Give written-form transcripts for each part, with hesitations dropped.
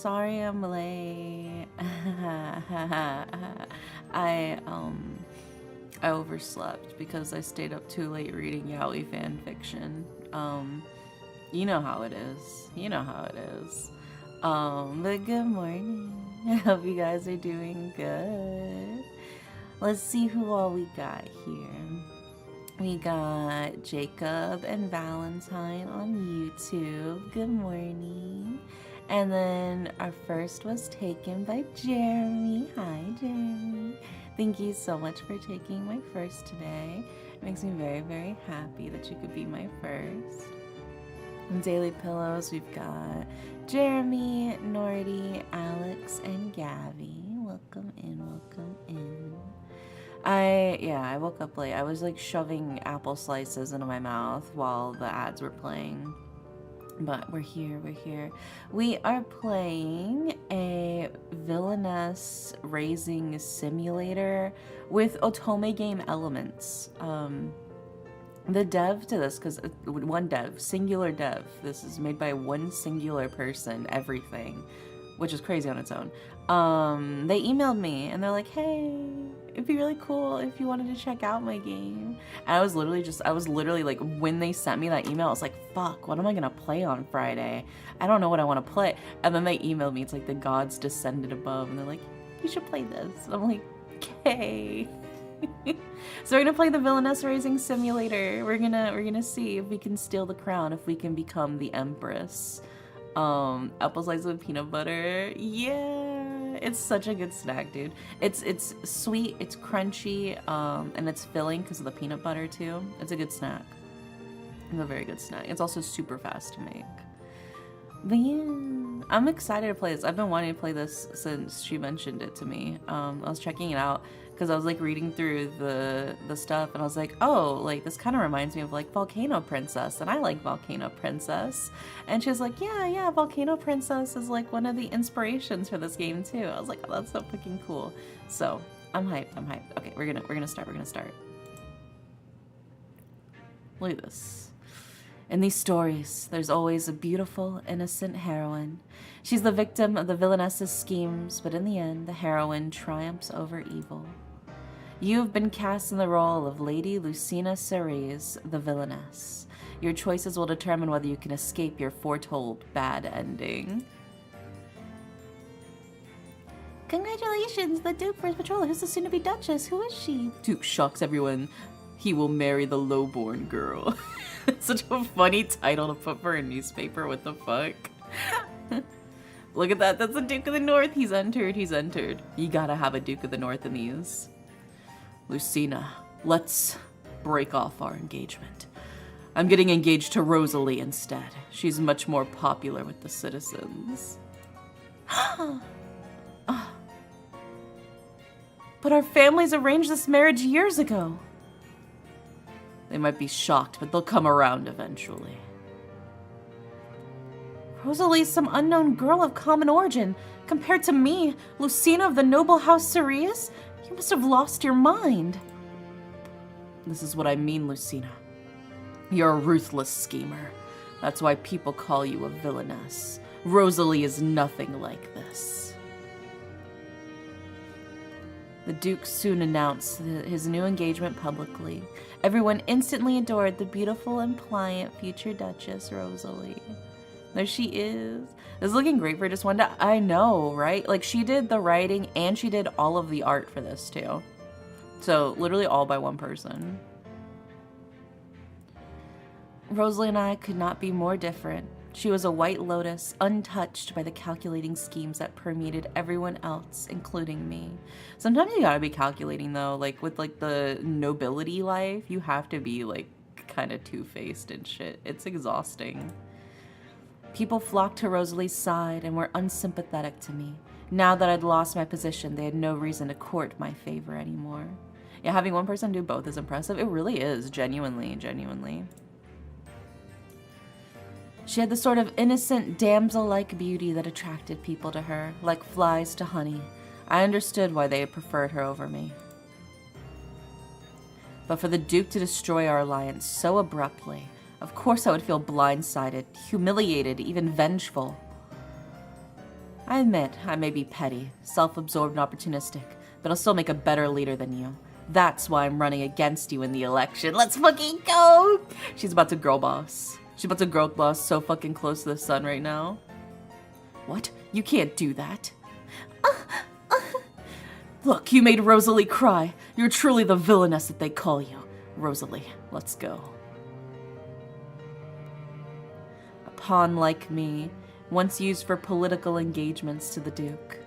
sorry I'm late. I overslept because I stayed up too late reading yaoi fan fiction. You know how it is. You know how it is. But good morning. I hope you guys are doing good. Let's see who all we got here. We got Jacob and Valentine on YouTube. Good morning. And then our first was taken by Jeremy. Hi, Jeremy. Thank you so much for taking my first today. It makes me very, very happy that you could be my first. On Daily Pillows, we've got Jeremy, Nordy, Alex, and Gabby. Welcome in, welcome in. I woke up late. I was like shoving apple slices into my mouth while the ads were playing. But we're here, we're here. We are playing a villainess raising simulator with otome game elements. The dev to this, because one dev, singular dev. This is made by one singular person, everything, which is crazy on its own. They emailed me and they're like, hey, it'd be really cool if you wanted to check out my game. And I was literally like, when they sent me that email, I was like, fuck, what am I gonna play on Friday? I don't know what I want to play. And then they emailed me, it's like the gods descended above and they're like, you should play this. And I'm like, okay. So we're gonna play the villainess raising simulator. We're gonna see if we can steal the crown, if we can become the empress. Apple slices with peanut butter. Yeah, it's such a good snack, dude. It's sweet, it's crunchy, and it's filling because of the peanut butter too. It's a good snack. It's a very good snack. It's also super fast to make. But yeah, I'm excited to play this. I've been wanting to play this since she mentioned it to me. I was checking it out because I was like reading through the stuff and I was like, oh, like this kind of reminds me of like Volcano Princess, and I like Volcano Princess. And she was like, yeah, Volcano Princess is like one of the inspirations for this game too. I was like, oh, that's so fucking cool. So I'm hyped. Okay, we're gonna start. Look at this. In these stories, there's always a beautiful, innocent heroine. She's the victim of the villainesses' schemes, but in the end, the heroine triumphs over evil. You've been cast in the role of Lady Lucina Ceres, the villainess. Your choices will determine whether you can escape your foretold bad ending. Congratulations, the Duke First Patroller, who's the soon-to-be Duchess. Who is she? Duke shocks everyone. He will marry the lowborn girl. It's such a funny title to put for a newspaper. What the fuck? Look at that. That's the Duke of the North. He's entered. You gotta have a Duke of the North in these. Lucina, let's break off our engagement. I'm getting engaged to Rosalie instead. She's much more popular with the citizens. But our families arranged this marriage years ago. They might be shocked, but they'll come around eventually. Rosalie's some unknown girl of common origin. Compared to me, Lucina of the noble house Ceres, you must have lost your mind. This is what I mean, Lucina. You're a ruthless schemer. That's why people call you a villainess. Rosalie is nothing like this. The Duke soon announced his new engagement publicly. Everyone instantly adored the beautiful and pliant future Duchess, Rosalie. There she is. This is looking great for just one day. I know, right? Like, she did the writing and she did all of the art for this, too. So, literally all by one person. Rosalie and I could not be more different. She was a white lotus, untouched by the calculating schemes that permeated everyone else, including me. Sometimes you gotta be calculating, though. Like, with, like, the nobility life, you have to be, like, kind of two-faced and shit. It's exhausting. People flocked to Rosalie's side and were unsympathetic to me. Now that I'd lost my position, they had no reason to court my favor anymore. Yeah, having one person do both is impressive. It really is, genuinely. She had the sort of innocent, damsel-like beauty that attracted people to her, like flies to honey. I understood why they had preferred her over me. But for the Duke to destroy our alliance so abruptly, of course I would feel blindsided, humiliated, even vengeful. I admit I may be petty, self-absorbed and opportunistic, but I'll still make a better leader than you. That's why I'm running against you in the election. Let's fucking go! She's about to girl boss. She's about to girl boss so fucking close to the sun right now. What? You can't do that. Look, you made Rosalie cry. You're truly the villainess that they call you. Rosalie, let's go. A pawn like me, once used for political engagements to the Duke,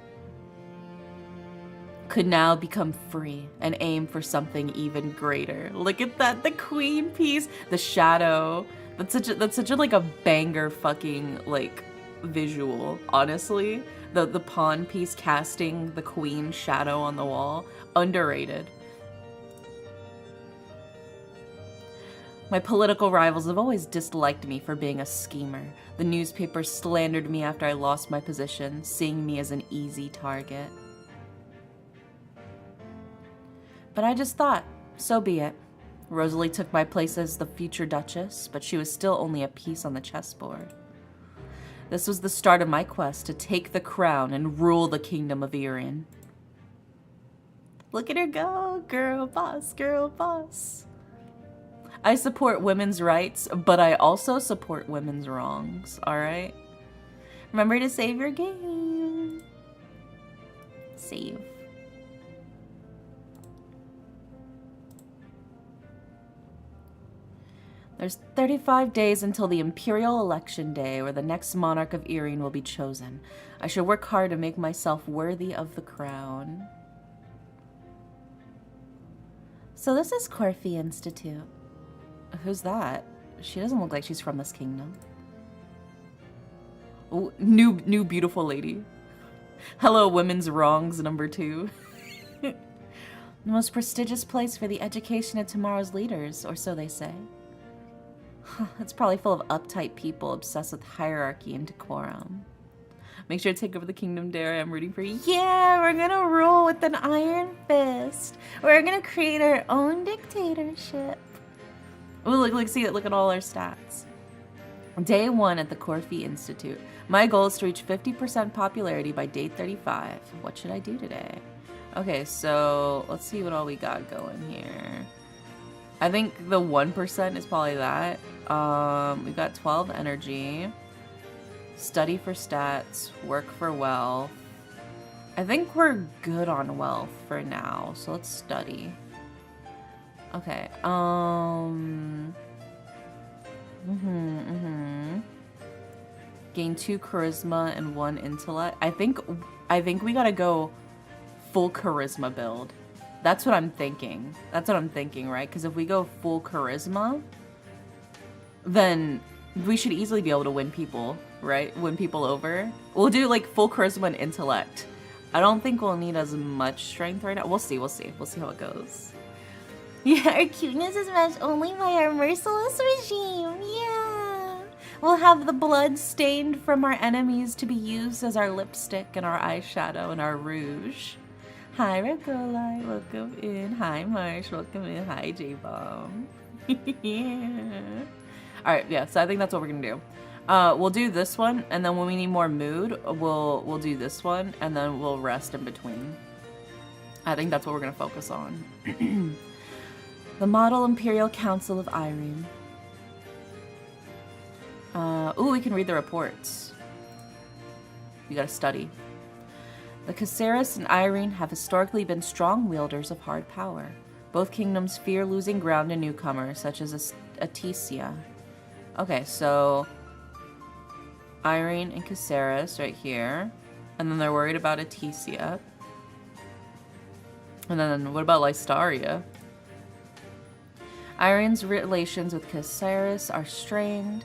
could now become free and aim for something even greater. Look at that, the queen piece, the shadow. That's such a like a banger fucking like visual, honestly. The pawn piece casting the queen shadow on the wall, underrated. My political rivals have always disliked me for being a schemer. The newspapers slandered me after I lost my position, seeing me as an easy target. But I just thought, so be it. Rosalie took my place as the future Duchess, but she was still only a piece on the chessboard. This was the start of my quest to take the crown and rule the kingdom of Erin. Look at her go, girl boss, girl boss. I support women's rights, but I also support women's wrongs, alright? Remember to save your game. Save. There's 35 days until the Imperial Election Day, where the next monarch of Erin will be chosen. I should work hard to make myself worthy of the crown. So this is Corfi Institute. Who's that? She doesn't look like she's from this kingdom. Oh, new beautiful lady. Hello, women's wrongs #2. The most prestigious place for the education of tomorrow's leaders, or so they say. It's probably full of uptight people obsessed with hierarchy and decorum. Make sure to take over the kingdom, Dara. I'm rooting for you. Yeah, we're gonna rule with an iron fist. We're gonna create our own dictatorship. Oh, look, see it. Look at all our stats. Day 1 at the Corfi Institute. My goal is to reach 50% popularity by day 35. What should I do today? Okay, so let's see what all we got going here. I think the 1% is probably that. We got 12 energy. Study for stats. Work for wealth. I think we're good on wealth for now, so let's study. Okay, Gain 2 charisma and 1 intellect. I think we gotta go full charisma build. That's what I'm thinking. That's what I'm thinking, right? Because if we go full charisma, then we should easily be able to win people, right? Win people over. We'll do like full charisma and intellect. I don't think we'll need as much strength right now. We'll see. We'll see how it goes. Yeah, our cuteness is matched only by our merciless regime. Yeah. We'll have the blood stained from our enemies to be used as our lipstick and our eyeshadow and our rouge. Hi, Regolai. Welcome in. Hi, Marsh. Welcome in. Hi, J-Bomb. Yeah. Alright, yeah, so I think that's what we're gonna do. We'll do this one, and then when we need more mood, we'll do this one, and then we'll rest in between. I think that's what we're gonna focus on. The Model Imperial Council of Erin. Ooh, we can read the reports. We gotta study. The Caceres and Erin have historically been strong wielders of hard power. Both kingdoms fear losing ground to newcomers, such as Atecia. Okay, so Erin and Caceres right here. And then they're worried about Atecia. And then what about Lystaria? Erin's relations with Caceres are strained.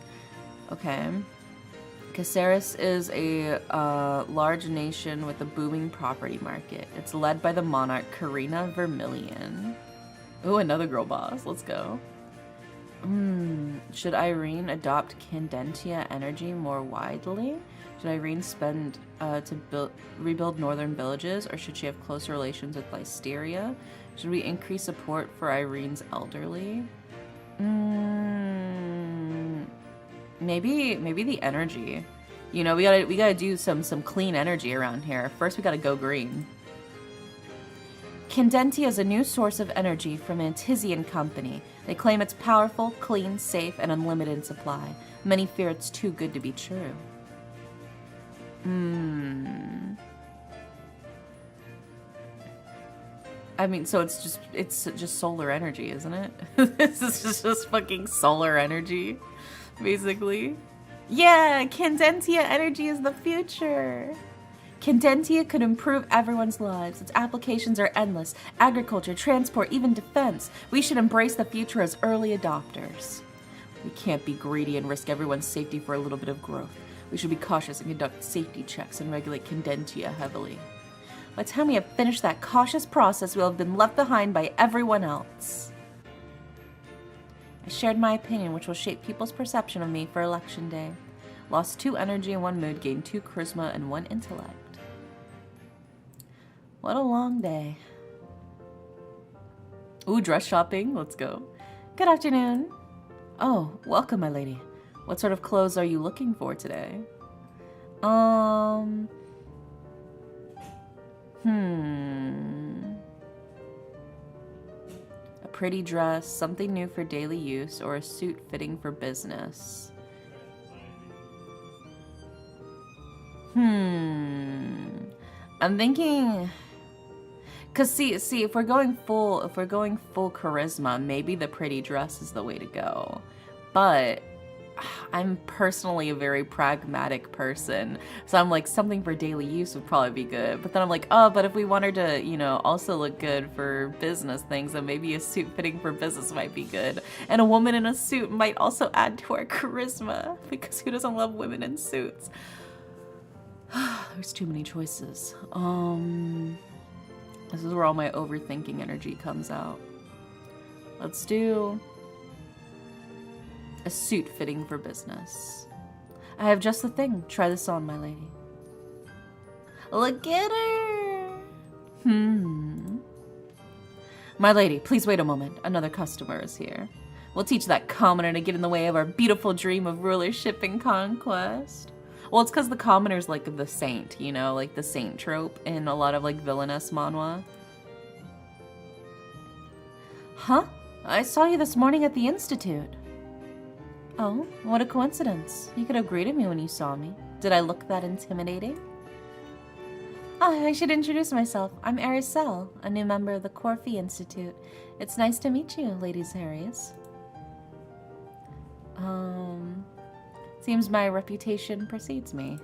Okay. Caceres is a large nation with a booming property market. It's led by the monarch Karina Vermilion. Ooh, another girl boss. Let's go. Should Erin adopt Candentia energy more widely? Should Erin spend to rebuild northern villages, or should she have closer relations with Lystaria? Should we increase support for Eren's elderly? Maybe the energy. You know, we gotta do some clean energy around here. First, we gotta go green. Candentia is a new source of energy from Antizian Company. They claim it's powerful, clean, safe, and unlimited in supply. Many fear it's too good to be true. I mean, so it's just solar energy, isn't it? This is just fucking solar energy, basically. Yeah, Candentia energy is the future. Candentia could improve everyone's lives. Its applications are endless. Agriculture, transport, even defense. We should embrace the future as early adopters. We can't be greedy and risk everyone's safety for a little bit of growth. We should be cautious and conduct safety checks and regulate Candentia heavily. By the time we have finished that cautious process, we'll have been left behind by everyone else. I shared my opinion, which will shape people's perception of me for Election Day. Lost 2 energy and 1 mood, gained 2 charisma and 1 intellect. What a long day. Ooh, dress shopping. Let's go. Good afternoon. Oh, welcome, my lady. What sort of clothes are you looking for today? A pretty dress, something new for daily use, or a suit fitting for business. I'm thinking, cause see, if we're going full charisma, maybe the pretty dress is the way to go. But I'm personally a very pragmatic person, so I'm like, something for daily use would probably be good. But then I'm like, oh, but if we want her to, you know, also look good for business things, then maybe a suit fitting for business might be good. And a woman in a suit might also add to our charisma, because who doesn't love women in suits? There's too many choices. This is where all my overthinking energy comes out. Let's do a suit fitting for business. I have just the thing. Try this on, my lady. Look at her. My lady, please wait a moment. Another customer is here. We'll teach that commoner to get in the way of our beautiful dream of rulership and conquest. Well, it's because the commoner's like the saint, you know, like the saint trope in a lot of like villainess manhwa. Huh? I saw you this morning at the Institute. Oh, what a coincidence. You could have greeted me when you saw me. Did I look that intimidating? Ah, I should introduce myself. I'm Aricel, a new member of the Corfi Institute. It's nice to meet you, Ladies Harries. Seems my reputation precedes me.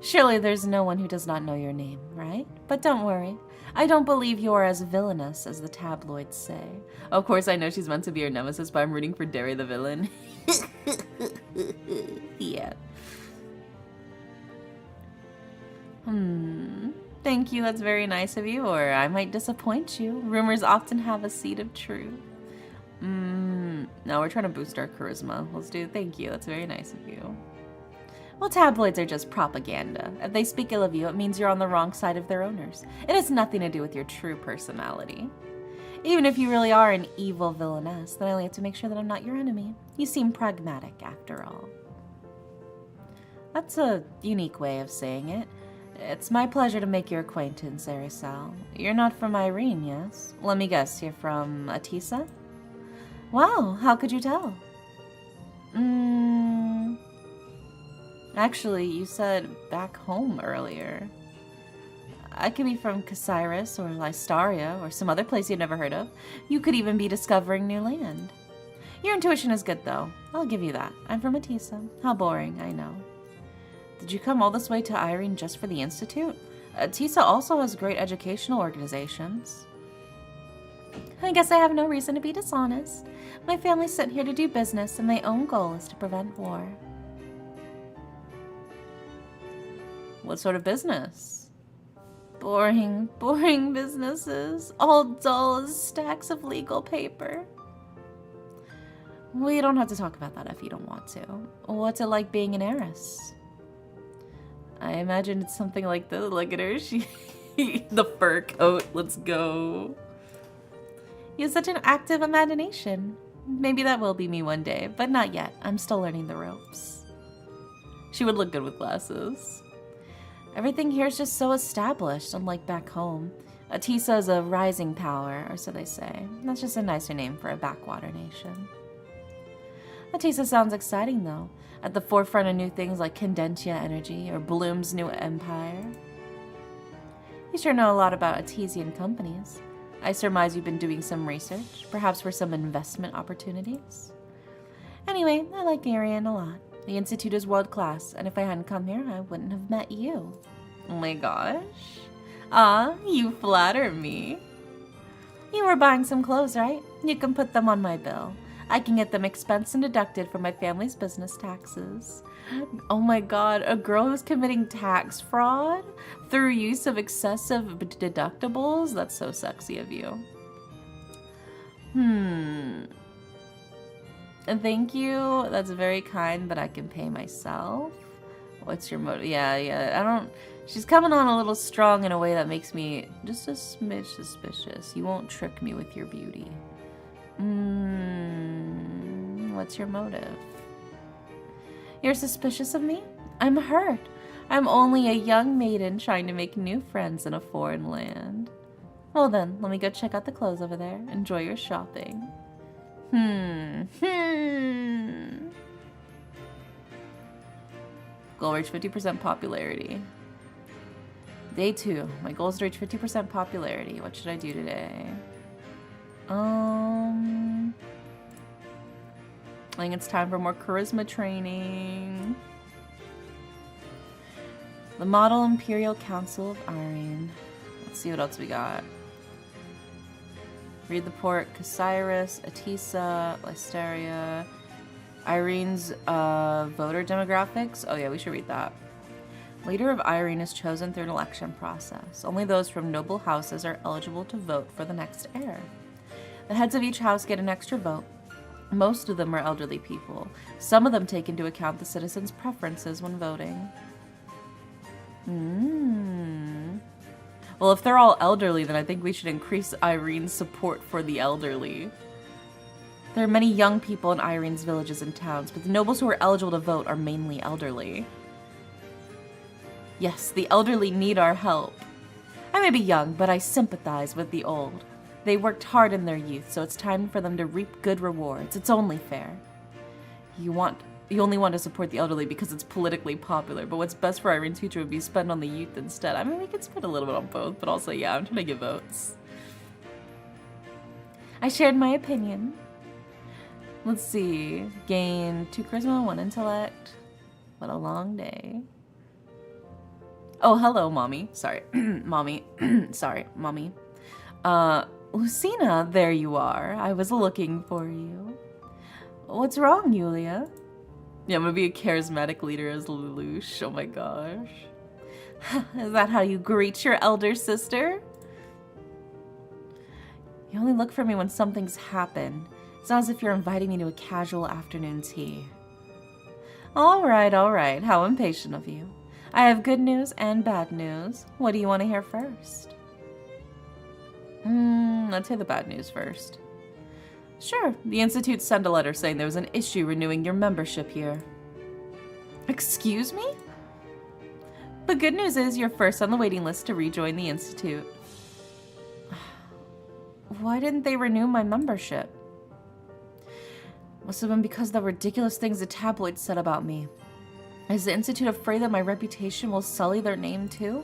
Surely there's no one who does not know your name, right? But don't worry. I don't believe you're as villainous as the tabloids say. Of course, I know she's meant to be your nemesis, but I'm rooting for Derry the villain. Yeah. Thank you, that's very nice of you, or I might disappoint you. Rumors often have a seed of truth. No, we're trying to boost our charisma. Let's do thank you, that's very nice of you. Well, tabloids are just propaganda. If they speak ill of you, it means you're on the wrong side of their owners. It has nothing to do with your true personality. Even if you really are an evil villainess, then I only have to make sure that I'm not your enemy. You seem pragmatic, after all. That's a unique way of saying it. It's my pleasure to make your acquaintance, Aricel. You're not from Irene, yes? Let me guess, you're from Atisa? Wow, how could you tell? Actually, you said back home earlier. I could be from Casiris or Lystaria or some other place you've never heard of. You could even be discovering new land. Your intuition is good, though. I'll give you that. I'm from Atisa. How boring, I know. Did you come all this way to Irene just for the Institute? Atisa also has great educational organizations. I guess I have no reason to be dishonest. My family's sent here to do business, and my own goal is to prevent war. What sort of business? Boring businesses. All dull as stacks of legal paper. We don't have to talk about that if you don't want to. What's it like being an heiress? I imagine it's something like this. Look at her. The fur coat. Let's go. You have such an active imagination. Maybe that will be me one day, but not yet. I'm still learning the ropes. She would look good with glasses. Everything here is just so established, unlike back home. Atisa is a rising power, or so they say. That's just a nicer name for a backwater nation. Atisa sounds exciting, though. At the forefront of new things like Condentia Energy or Bloom's new empire. You sure know a lot about Atesian companies. I surmise you've been doing some research, perhaps for some investment opportunities. Anyway, I like Arian a lot. The Institute is world-class, and if I hadn't come here, I wouldn't have met you. Oh my gosh. Ah, you flatter me. You were buying some clothes, right? You can put them on my bill. I can get them expensed and deducted from my family's business taxes. Oh my god, a girl who's committing tax fraud through use of excessive deductibles? That's so sexy of you. And thank you. That's very kind, but I can pay myself. What's your motive? Yeah, I don't... She's coming on a little strong in a way that makes me just a smidge suspicious. You won't trick me with your beauty. What's your motive? You're suspicious of me? I'm hurt. I'm only a young maiden trying to make new friends in a foreign land. Well then, let me go check out the clothes over there. Enjoy your shopping. Goal reach 50% popularity. Day 2. My goal is to reach 50% popularity. What should I do today? I think it's time for more charisma training. The Model Imperial Council of Irene. Let's see what else we got. Read the port. Casiris, Atisa, Listeria. Irene's voter demographics. Oh yeah, we should read that. Leader of Irene is chosen through an election process. Only those from noble houses are eligible to vote for the next heir. The heads of each house get an extra vote. Most of them are elderly people. Some of them take into account the citizens' preferences when voting. Well, if they're all elderly, then I think we should increase Irene's support for the elderly. There are many young people in Irene's villages and towns, but the nobles who are eligible to vote are mainly elderly. Yes, the elderly need our help. I may be young, but I sympathize with the old. They worked hard in their youth, so it's time for them to reap good rewards. It's only fair. You only want to support the elderly because it's politically popular, but what's best for Irene's future would be spent on the youth instead. I mean, we could spend a little bit on both, but also, yeah, I'm trying to get votes. I shared my opinion. Let's see. Gain 2 charisma, 1 intellect. What a long day. Oh, hello, mommy. Sorry. Mommy. Sorry, mommy. Lucina, there you are. I was looking for you. What's wrong, Yulia? Yeah, I'm gonna be a charismatic leader as Lelouch. Oh my gosh. Is that how you greet your elder sister? You only look for me when something's happened. It's not as if you're inviting me to a casual afternoon tea. All right. How impatient of you. I have good news and bad news. What do you want to hear first? Let's hear the bad news first. Sure. The Institute sent a letter saying there was an issue renewing your membership here. Excuse me? The good news is you're first on the waiting list to rejoin the Institute. Why didn't they renew my membership? Must have been because of the ridiculous things the tabloids said about me. Is the Institute afraid that my reputation will sully their name too?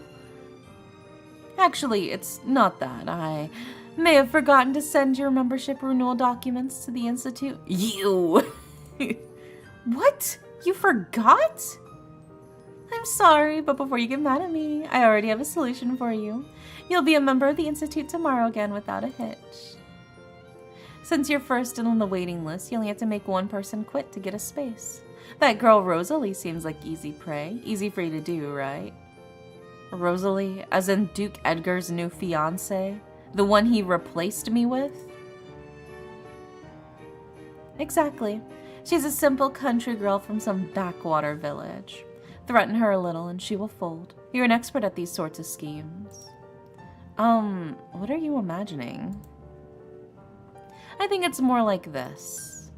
Actually, it's not that. I may have forgotten to send your membership renewal documents to the Institute. You! What? You forgot? I'm sorry, but before you get mad at me, I already have a solution for you. You'll be a member of the Institute tomorrow again without a hitch. Since you're first on the waiting list, you only have to make one person quit to get a space. That girl Rosalie seems like easy prey. Easy for you to do, right? Rosalie, as in Duke Edgar's new fiancée? The one he replaced me with? Exactly. She's a simple country girl from some backwater village. Threaten her a little and she will fold. You're an expert at these sorts of schemes. What are you imagining? I think it's more like this.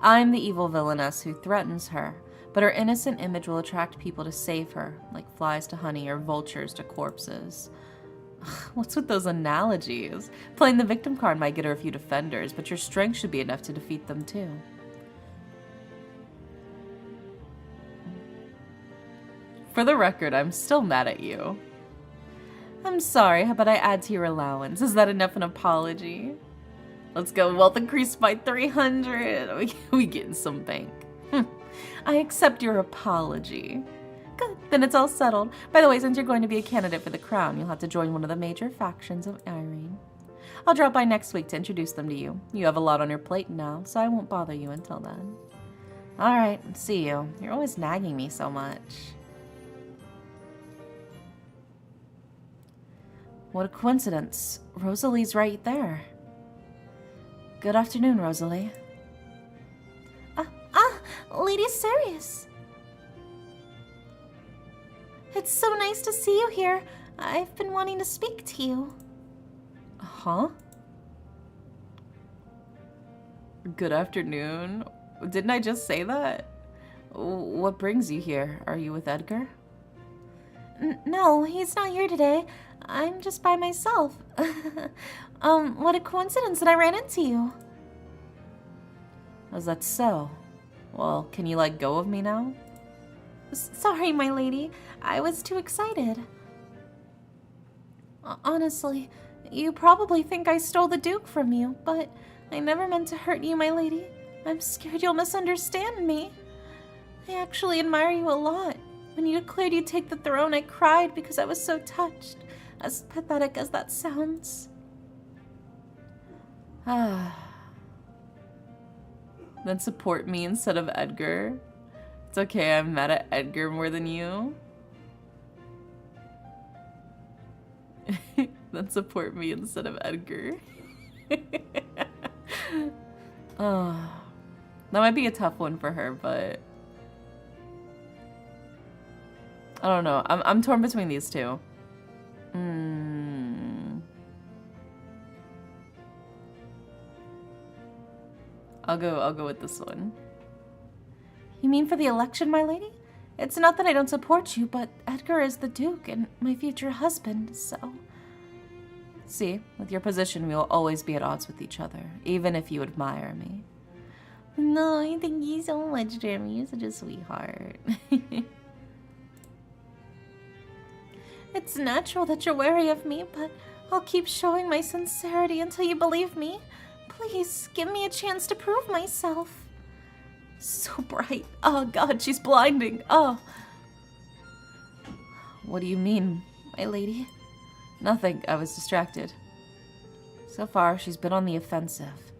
I'm the evil villainess who threatens her, but her innocent image will attract people to save her, like flies to honey or vultures to corpses. What's with those analogies? Playing the victim card might get her a few defenders, but your strength should be enough to defeat them too. For the record, I'm still mad at you. I'm sorry, how about I add to your allowance? Is that enough an apology? Let's go, wealth increased by 300. We getting some bank. I accept your apology. Good, then it's all settled. By the way, since you're going to be a candidate for the crown, you'll have to join one of the major factions of Irene. I'll drop by next week to introduce them to you. You have a lot on your plate now, so I won't bother you until then. Alright, see you. You're always nagging me so much. What a coincidence. Rosalie's right there. Good afternoon, Rosalie. Lady Sirius. It's so nice to see you here. I've been wanting to speak to you. Huh? Good afternoon. Didn't I just say that? What brings you here? Are you with Edgar? No, he's not here today. I'm just by myself. What a coincidence that I ran into you. Is that so? Well, can you let go of me now? Sorry, my lady. I was too excited. Honestly, you probably think I stole the Duke from you, but I never meant to hurt you, my lady. I'm scared you'll misunderstand me. I actually admire you a lot. When you declared you'd take the throne, I cried because I was so touched, as pathetic as that sounds. Then support me instead of Edgar. It's okay, I'm mad at Edgar more than you. Then support me instead of Edgar. Oh, that might be a tough one for her, but I don't know. I'm torn between these two. I'll go with this one. You mean for the election, my lady? It's not that I don't support you, but Edgar is the Duke and my future husband, so... See, with your position, we will always be at odds with each other, even if you admire me. No, I thank you so much, Jeremy. You're such a sweetheart. It's natural that you're wary of me, but I'll keep showing my sincerity until you believe me. Please, give me a chance to prove myself. So bright. Oh god, she's blinding. Oh. What do you mean, my lady? Nothing, I was distracted. So far, she's been on the offensive.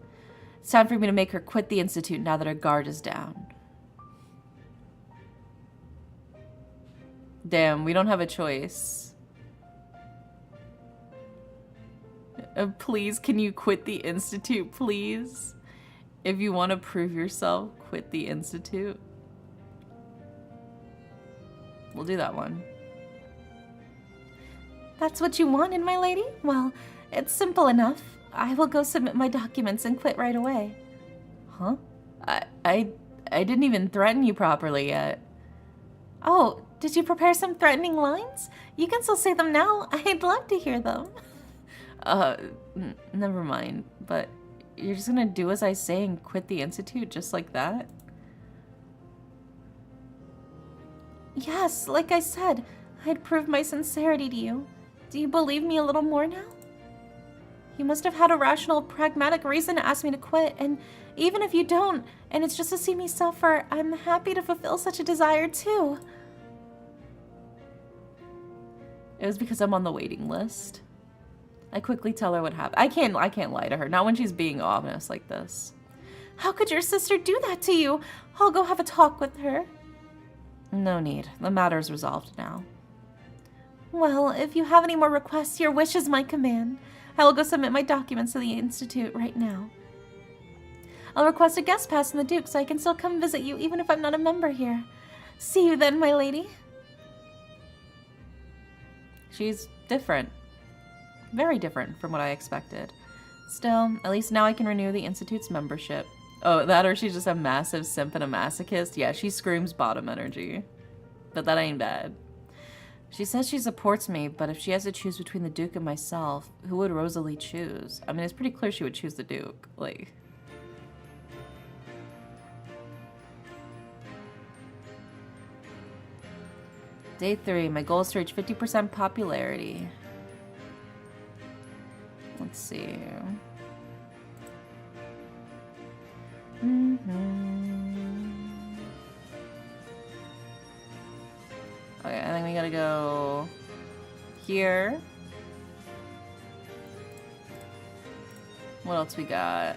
It's time for me to make her quit the Institute now that her guard is down. Damn, we don't have a choice. Please, can you quit the Institute, please? If you want to prove yourself, quit the Institute. We'll do that one. That's what you wanted, my lady? Well, it's simple enough. I will go submit my documents and quit right away. Huh? I didn't even threaten you properly yet. Oh, did you prepare some threatening lines? You can still say them now. I'd love to hear them. Never mind. But you're just gonna do as I say and quit the Institute just like that? Yes, like I said, I'd prove my sincerity to you. Do you believe me a little more now? You must have had a rational, pragmatic reason to ask me to quit, and even if you don't, and it's just to see me suffer, I'm happy to fulfill such a desire too. It was because I'm on the waiting list. I quickly tell her what happened. I can't lie to her, not when she's being honest like this. How could your sister do that to you? I'll go have a talk with her. No need. The matter's resolved now. Well, if you have any more requests, your wish is my command. I will go submit my documents to the Institute right now. I'll request a guest pass from the Duke so I can still come visit you even if I'm not a member here. See you then, my lady. She's different. Very different from what I expected. Still, at least now I can renew the Institute's membership. Oh, that or she's just a massive simp and a masochist. Yeah, she screams bottom energy. But that ain't bad. She says she supports me, but if she has to choose between the Duke and myself, who would Rosalie choose? I mean, it's pretty clear she would choose the Duke. Like... Day 3. My goal is to reach 50% popularity. Let's see. Okay, I think we gotta go here. What else we got?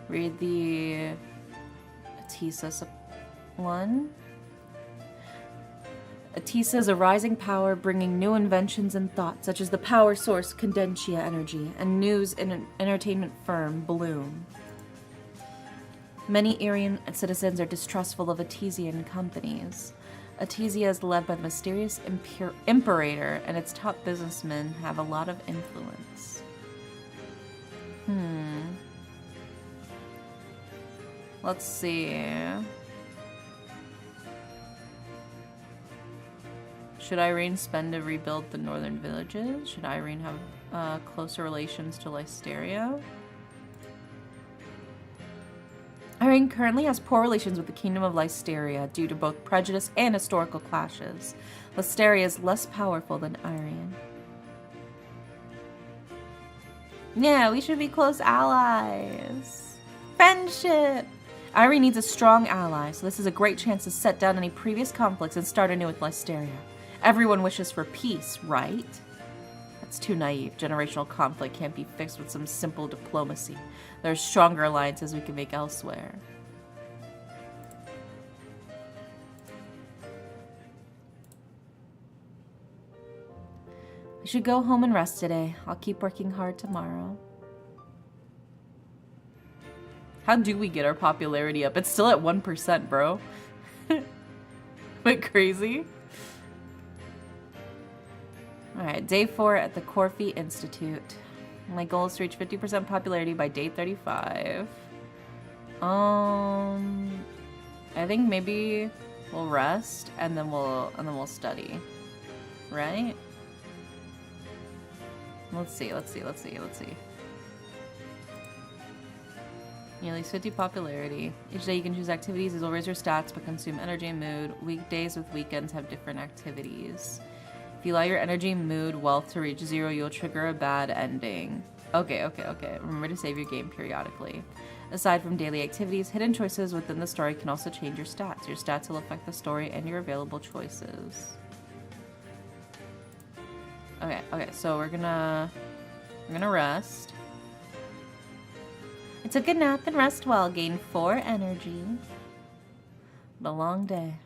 Read the Atisa one. Atisa is a rising power bringing new inventions and thoughts, such as the power source Condensia Energy and news and entertainment firm Bloom. Many Irian citizens are distrustful of Atesian companies. Atesia is led by the mysterious Imperator, and its top businessmen have a lot of influence. Let's see. Should Irene spend to rebuild the northern villages? Should Irene have closer relations to Lysteria? Irene currently has poor relations with the Kingdom of Lysteria due to both prejudice and historical clashes. Lysteria is less powerful than Irene. Yeah, we should be close allies. Friendship! Irene needs a strong ally, so this is a great chance to set down any previous conflicts and start anew with Lysteria. Everyone wishes for peace, right? That's too naive. Generational conflict can't be fixed with some simple diplomacy. There are stronger alliances we can make elsewhere. I should go home and rest today. I'll keep working hard tomorrow. How do we get our popularity up? It's still at 1%, bro. Am I crazy? Alright, day 4 at the Corfi Institute. My goal is to reach 50% popularity by day 35. I think maybe we'll rest and then we'll study. Right? Let's see. At least 50 popularity. Each day you can choose activities. These will raise your stats but consume energy and mood. Weekdays with weekends have different activities. If you allow your energy, mood, wealth to reach 0, you'll trigger a bad ending. Okay. Remember to save your game periodically. Aside from daily activities, hidden choices within the story can also change your stats. Your stats will affect the story and your available choices. Okay, so we're gonna rest. I took a nap and rest well, gained 4 energy. But a long day.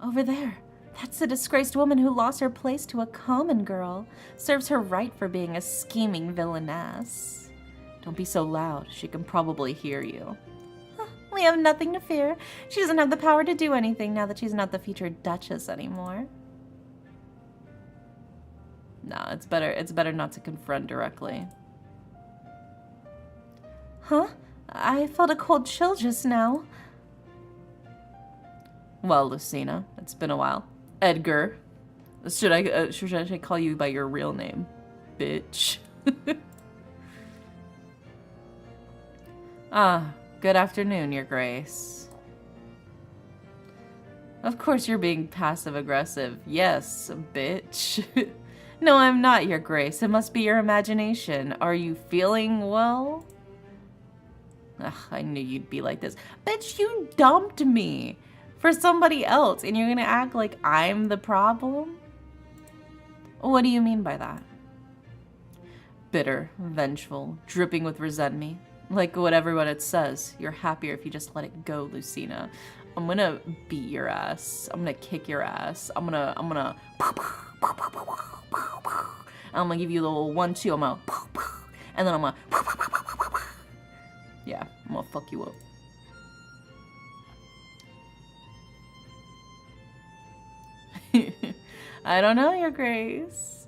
Over there. That's the disgraced woman who lost her place to a common girl. Serves her right for being a scheming villainess. Don't be so loud. She can probably hear you. We have nothing to fear. She doesn't have the power to do anything now that she's not the featured Duchess anymore. Nah, it's better not to confront directly. Huh? I felt a cold chill just now. Well, Lucina, it's been a while. Edgar. Should I call you by your real name? Bitch. Good afternoon, Your Grace. Of course you're being passive-aggressive. Yes, bitch. No, I'm not, Your Grace. It must be your imagination. Are you feeling well? Ugh, I knew you'd be like this. Bitch, you dumped me for somebody else, and you're gonna act like I'm the problem? What do you mean by that? Bitter, vengeful, dripping with resentment. Like what everyone it says. You're happier if you just let it go, Lucina. I'm gonna beat your ass. I'm gonna kick your ass. I'm gonna give you the little 1-2. I'm gonna and then I'm gonna yeah, I'm gonna fuck you up. I don't know, Your Grace.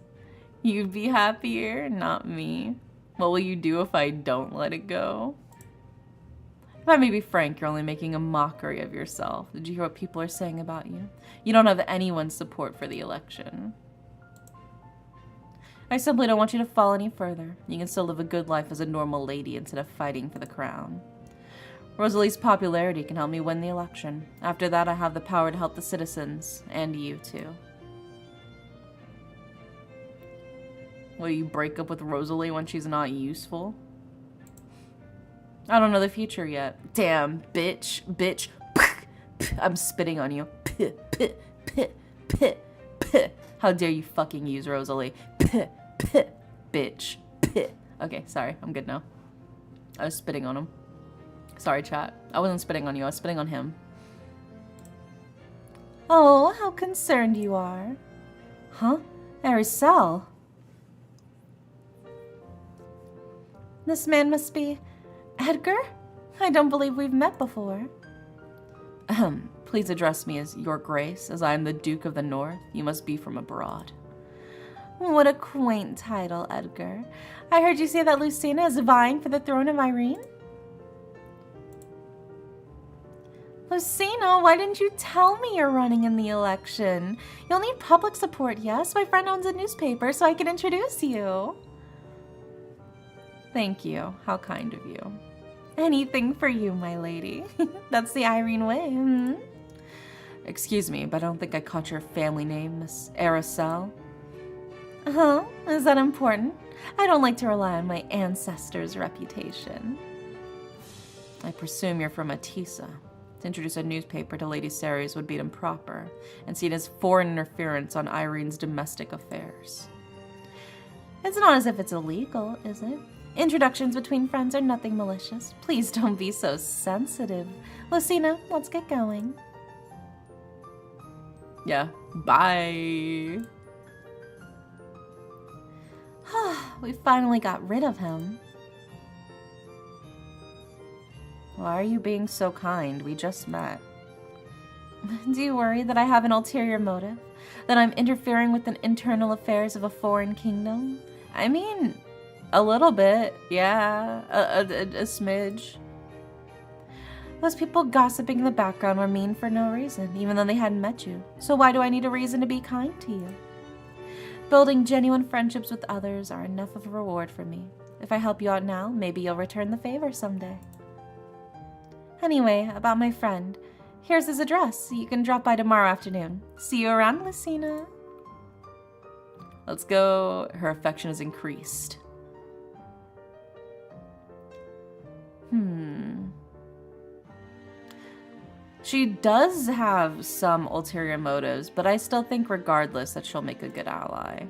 You'd be happier, not me. What will you do if I don't let it go? If I may be frank, you're only making a mockery of yourself. Did you hear what people are saying about you? You don't have anyone's support for the election. I simply don't want you to fall any further. You can still live a good life as a normal lady instead of fighting for the crown. Rosalie's popularity can help me win the election. After that, I have the power to help the citizens, and you too. Will you break up with Rosalie when she's not useful? I don't know the future yet. Damn, bitch, bitch. I'm spitting on you. How dare you fucking use Rosalie. Bitch. Okay, sorry, I'm good now. I was spitting on him. Sorry, chat. I wasn't spitting on you, I was spitting on him. Oh, how concerned you are. Huh? Aracel. This man must be Edgar? I don't believe we've met before. Please address me as Your Grace, as I am the Duke of the North. You must be from abroad. What a quaint title, Edgar. I heard you say that Lucina is vying for the throne of Irene? Lucina, why didn't you tell me you're running in the election? You'll need public support, yes? My friend owns a newspaper, so I can introduce you. Thank you. How kind of you. Anything for you, my lady. That's the Irene way, hmm? Excuse me, but I don't think I caught your family name, Miss Aracel. Huh? Is that important? I don't like to rely on my ancestors' reputation. I presume you're from Atisa. To introduce a newspaper to Lady Ceres would be improper, and seen as foreign interference on Irene's domestic affairs. It's not as if it's illegal, is it? Introductions between friends are nothing malicious. Please don't be so sensitive. Lucina, let's get going. Yeah, bye. We finally got rid of him. Why are you being so kind? We just met. Do you worry that I have an ulterior motive? That I'm interfering with the internal affairs of a foreign kingdom? I mean, a little bit, yeah, a smidge. Those people gossiping in the background were mean for no reason, even though they hadn't met you. So why do I need a reason to be kind to you? Building genuine friendships with others are enough of a reward for me. If I help you out now, maybe you'll return the favor someday. Anyway, about my friend. Here's his address. You can drop by tomorrow afternoon. See you around, Lucina. Let's go. Her affection has increased. She does have some ulterior motives, but I still think regardless that she'll make a good ally.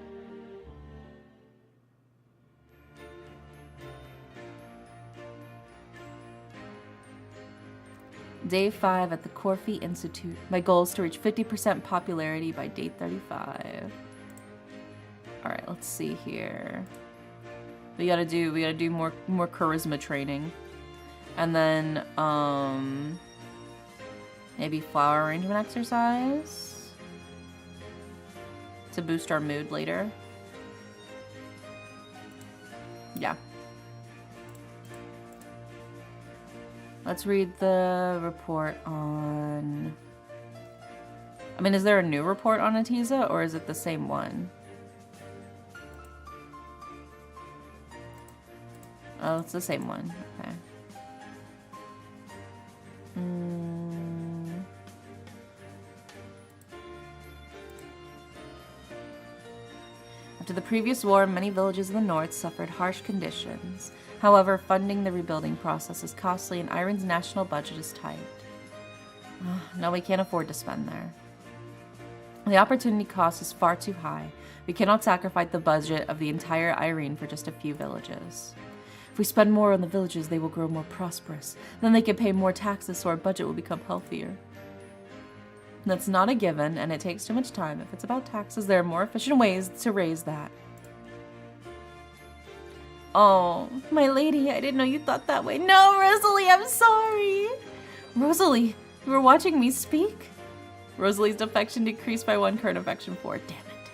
Day 5 at the Corfi Institute. My goal is to reach 50% popularity by day 35. Alright, let's see here. We gotta do more charisma training. And then, maybe flower arrangement exercise to boost our mood later. Yeah. Let's read the report on... I mean, is there a new report on Atisa, or is it the same one? Oh, it's the same one. Okay. After the previous war, many villages in the north suffered harsh conditions. However, funding the rebuilding process is costly and Irene's national budget is tight. No, we can't afford to spend there. The opportunity cost is far too high. We cannot sacrifice the budget of the entire Irene for just a few villages. If we spend more on the villages, they will grow more prosperous. Then they can pay more taxes so our budget will become healthier. That's not a given, and it takes too much time. If it's about taxes, there are more efficient ways to raise that. Oh, my lady, I didn't know you thought that way. No, Rosalie, I'm sorry. Rosalie, you were watching me speak? Rosalie's affection decreased by 1 current affection 4. Damn it.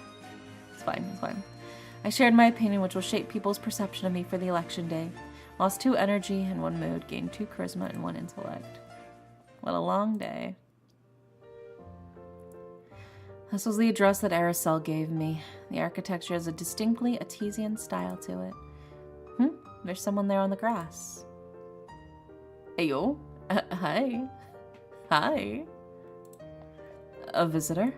It's fine, it's fine. I shared my opinion, which will shape people's perception of me for the election day. Lost 2 energy and 1 mood, gained 2 charisma and 1 intellect. What a long day. This was the address that Aracel gave me. The architecture has a distinctly Artesian style to it. There's someone there on the grass. Ayo. Hi. Hi. A visitor?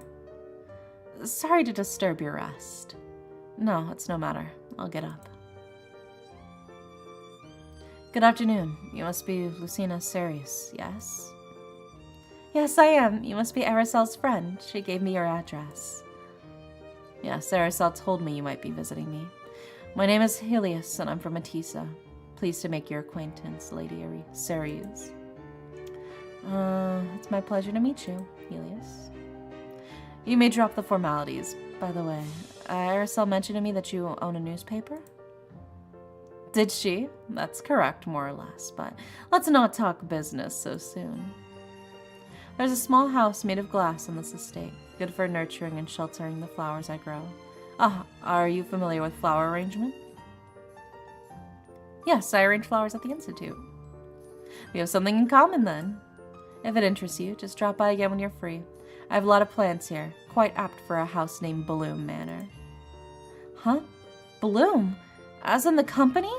Sorry to disturb your rest. No, it's no matter. I'll get up. Good afternoon. You must be Lucina Sirius, yes? Yes, I am. You must be Aracel's friend. She gave me your address. Yes, Aracel told me you might be visiting me. My name is Helios, and I'm from Atisa. Pleased to make your acquaintance, Lady Sirius. It's my pleasure to meet you, Helios. You may drop the formalities. By the way, Aracel mentioned to me that you own a newspaper? Did she? That's correct, more or less, but let's not talk business so soon. There's a small house made of glass on this estate, good for nurturing and sheltering the flowers I grow. Are you familiar with flower arrangement? Yes, I arrange flowers at the Institute. We have something in common then. If it interests you, just drop by again when you're free. I have a lot of plants here, quite apt for a house named Bloom Manor. Huh? Bloom? As in the company?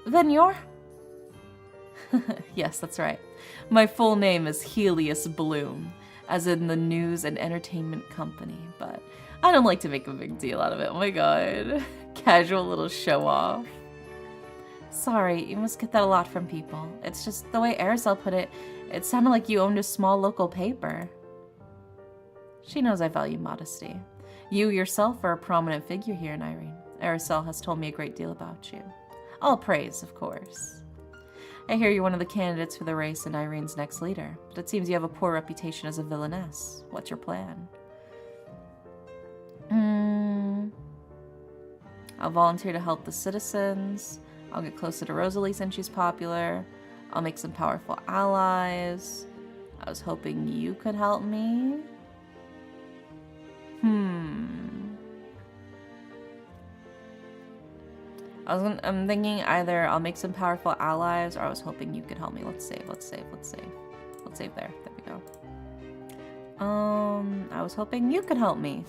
Then you're... Yes, that's right. My full name is Helios Bloom, as in the news and entertainment company, but I don't like to make a big deal out of it. Oh my god. Casual little show-off. Sorry, you must get that a lot from people. It's just the way Aracel put it, it sounded like you owned a small local paper. She knows I value modesty. You yourself are a prominent figure here in Irene. Aracel has told me a great deal about you. All praise, of course. I hear you're one of the candidates for the race and Irene's next leader, but it seems you have a poor reputation as a villainess. What's your plan? I'll volunteer to help the citizens. I'll get closer to Rosalie since she's popular. I'll make some powerful allies. I was hoping you could help me. I'm thinking either I'll make some powerful allies or I was hoping you could help me. Let's save. Let's save there. There we go. I was hoping you could help me.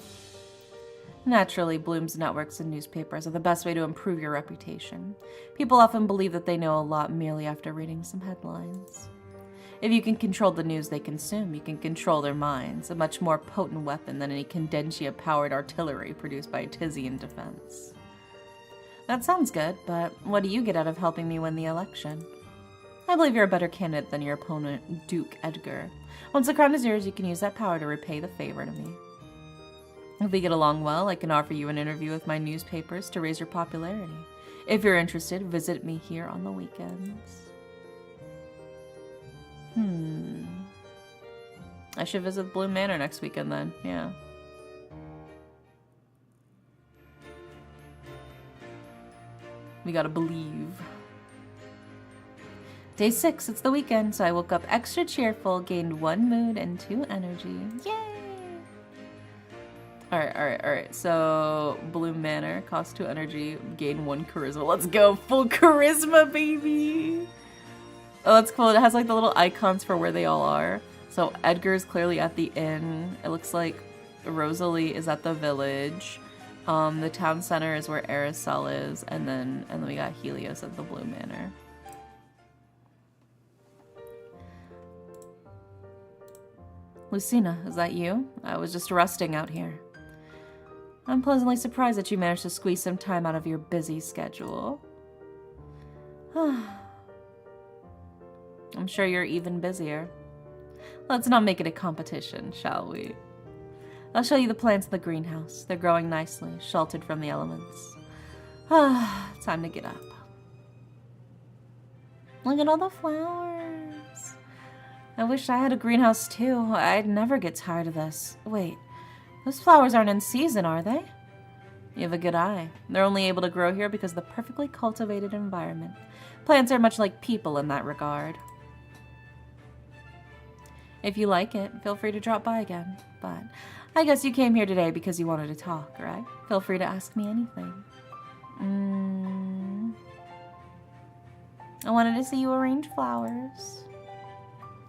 Naturally, Bloom's networks and newspapers are the best way to improve your reputation. People often believe that they know a lot merely after reading some headlines. If you can control the news they consume, you can control their minds, a much more potent weapon than any Condensia-powered artillery produced by Tizian defense. That sounds good, but what do you get out of helping me win the election? I believe you're a better candidate than your opponent, Duke Edgar. Once the crown is yours, you can use that power to repay the favor to me. If we get along well, I can offer you an interview with my newspapers to raise your popularity. If you're interested, visit me here on the weekends. I should visit Bloom Manor next weekend then, yeah. We gotta believe. Day 6, it's the weekend, so I woke up extra cheerful, gained 1 mood and 2 energy. Yay! Alright. So, Bloom Manor, cost 2 energy, gain 1 charisma. Let's go! Full charisma, baby! Oh, that's cool. It has like the little icons for where they all are. So, Edgar's clearly at the inn. It looks like Rosalie is at the village. The town center is where Aracel is, and then we got Helios at the Bloom Manor. Lucina, is that you? I was just resting out here. I'm pleasantly surprised that you managed to squeeze some time out of your busy schedule. I'm sure you're even busier. Let's not make it a competition, shall we? I'll show you the plants in the greenhouse. They're growing nicely, sheltered from the elements. Time to get up. Look at all the flowers. I wish I had a greenhouse too. I'd never get tired of this. Wait, those flowers aren't in season, are they? You have a good eye. They're only able to grow here because of the perfectly cultivated environment. Plants are much like people in that regard. If you like it, feel free to drop by again. But I guess you came here today because you wanted to talk, right? Feel free to ask me anything. I wanted to see you arrange flowers.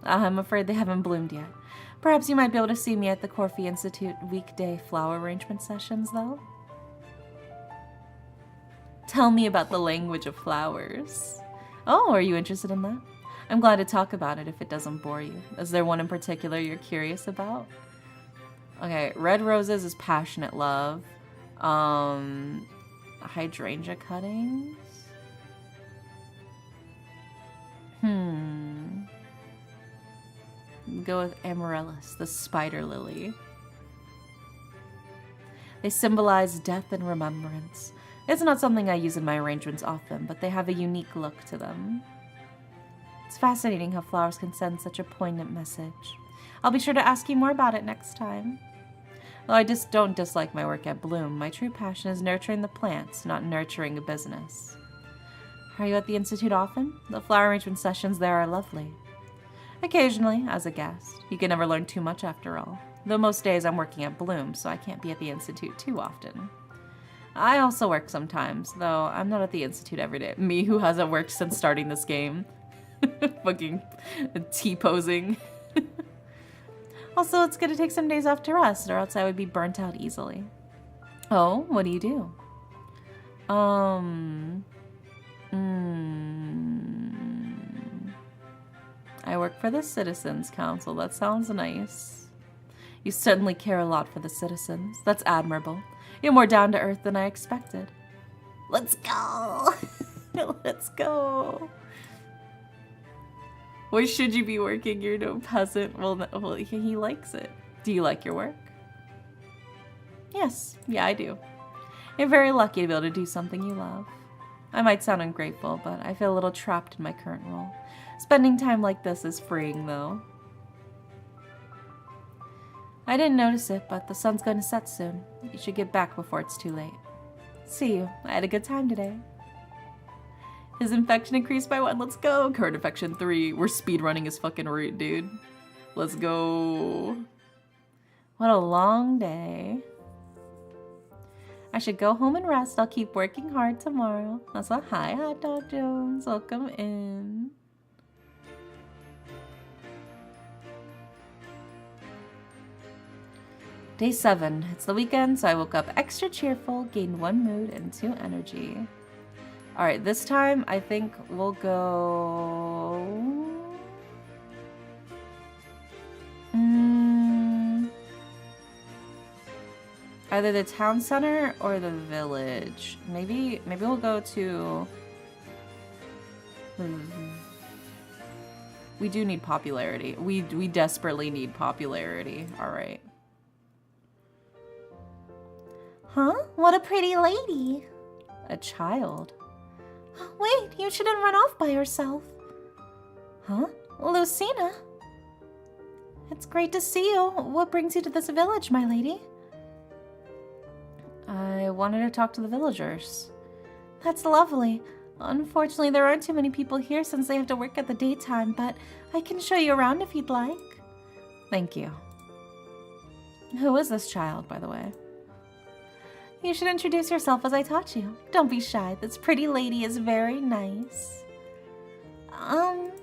I'm afraid they haven't bloomed yet. Perhaps you might be able to see me at the Corfee Institute weekday flower arrangement sessions, though. Tell me about the language of flowers. Oh, are you interested in that? I'm glad to talk about it if it doesn't bore you. Is there one in particular you're curious about? Okay, red roses is passionate love. Hydrangea cuttings? Go with amaryllis, the spider lily. They symbolize death and remembrance. It's not something I use in my arrangements often, but they have a unique look to them. It's fascinating how flowers can send such a poignant message. I'll be sure to ask you more about it next time. Though I just don't dislike my work at Bloom, my true passion is nurturing the plants, not nurturing a business. Are you at the Institute often? The flower arrangement sessions there are lovely. Occasionally, as a guest. You can never learn too much after all. Though most days I'm working at Bloom, so I can't be at the Institute too often. I also work sometimes, though I'm not at the Institute every day. Me, who hasn't worked since starting this game. Fucking T-posing. Also, it's gonna take some days off to rest, or else I would be burnt out easily. Oh, what do you do? I work for the Citizens Council. That sounds nice. You certainly care a lot for the citizens. That's admirable. You're more down to earth than I expected. Let's go! Let's go! Why should you be working? You're no peasant. Well, he likes it. Do you like your work? Yes. Yeah, I do. You're very lucky to be able to do something you love. I might sound ungrateful, but I feel a little trapped in my current role. Spending time like this is freeing, though. I didn't notice it, but the sun's going to set soon. You should get back before it's too late. See you. I had a good time today. His infection increased by 1. Let's go. Current infection 3. We're speedrunning his fucking route, dude. Let's go. What a long day. I should go home and rest. I'll keep working hard tomorrow. That's a hi, Hot Dog Jones. Welcome in. Day 7. It's the weekend, so I woke up extra cheerful, gained 1 mood and 2 energy. Alright, this time I think we'll go... either the town center or the village. Maybe we'll go to... We do need popularity. We desperately need popularity. Alright. Huh? What a pretty lady. A child. Wait, you shouldn't run off by yourself. Huh? Lucina? It's great to see you. What brings you to this village, my lady? I wanted to talk to the villagers. That's lovely. Unfortunately, there aren't too many people here since they have to work at the daytime, but I can show you around if you'd like. Thank you. Who is this child, by the way? You should introduce yourself as I taught you. Don't be shy. This pretty lady is very nice. Well,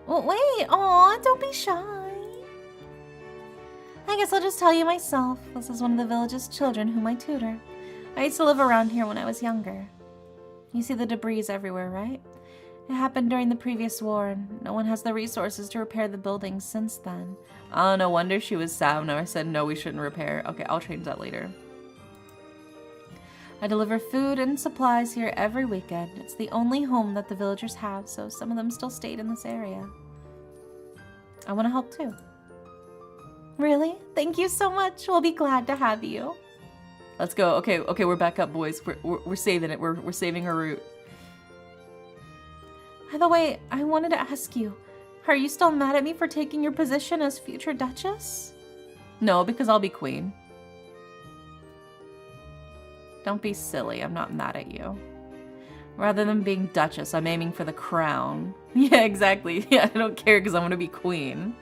wait. Aw, don't be shy. I guess I'll just tell you myself. This is one of the village's children whom I tutor. I used to live around here when I was younger. You see the debris everywhere, right? It happened during the previous war, and no one has the resources to repair the buildings since then. Oh, no wonder she was sad when I said no, we shouldn't repair. Okay, I'll change that later. I deliver food and supplies here every weekend. It's the only home that the villagers have, so some of them still stayed in this area. I want to help too. Really? Thank you so much. We'll be glad to have you. Let's go. Okay, we're back up, boys. We're saving it. We're saving our route. By the way, I wanted to ask you, are you still mad at me for taking your position as future Duchess? No, because I'll be queen. Don't be silly. I'm not mad at you. Rather than being Duchess, I'm aiming for the crown. Yeah, exactly. Yeah, I don't care because I'm going to be queen.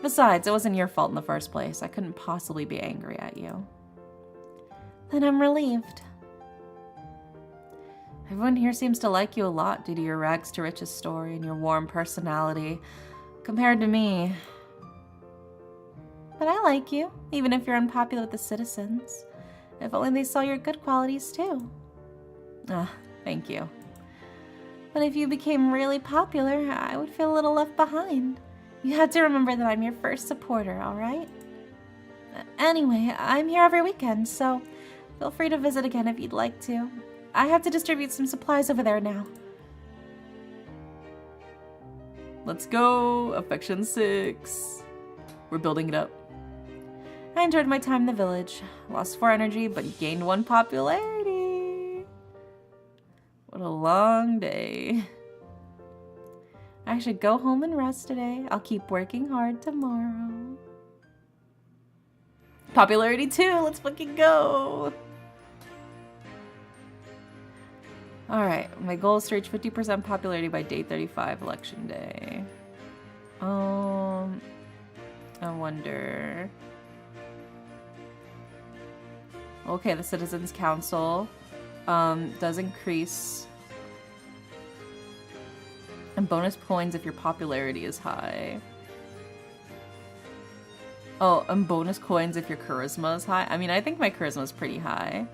Besides, it wasn't your fault in the first place. I couldn't possibly be angry at you. Then I'm relieved. Everyone here seems to like you a lot due to your rags to riches story and your warm personality. Compared to me. But I like you, even if you're unpopular with the citizens. If only they saw your good qualities too. Ah, thank you. But if you became really popular, I would feel a little left behind. You have to remember that I'm your first supporter, alright? Anyway, I'm here every weekend, so feel free to visit again if you'd like to. I have to distribute some supplies over there now. Let's go! Affection 6. We're building it up. I enjoyed my time in the village. Lost 4 energy, but gained 1 popularity. What a long day. I should go home and rest today. I'll keep working hard tomorrow. Popularity 2, let's fucking go! Alright, my goal is to reach 50% popularity by day 35, election day. I wonder... Okay, the Citizens Council does increase... and bonus points if your popularity is high. Oh, and bonus coins if your charisma is high. I mean, I think my charisma is pretty high.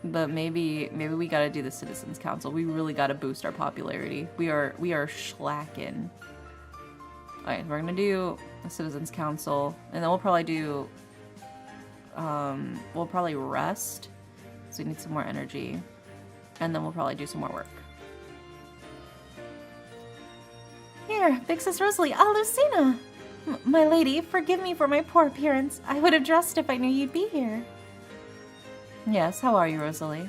But maybe we gotta do the Citizens Council. We really gotta boost our popularity. We are schlacking. Alright, we're gonna do the Citizens Council, and then we'll probably do we'll probably rest. So we need some more energy. And then we'll probably do some more work. Here, Big Sis Rosalie. Ah, Lucina! My lady, forgive me for my poor appearance. I would have dressed if I knew you'd be here. Yes, how are you, Rosalie?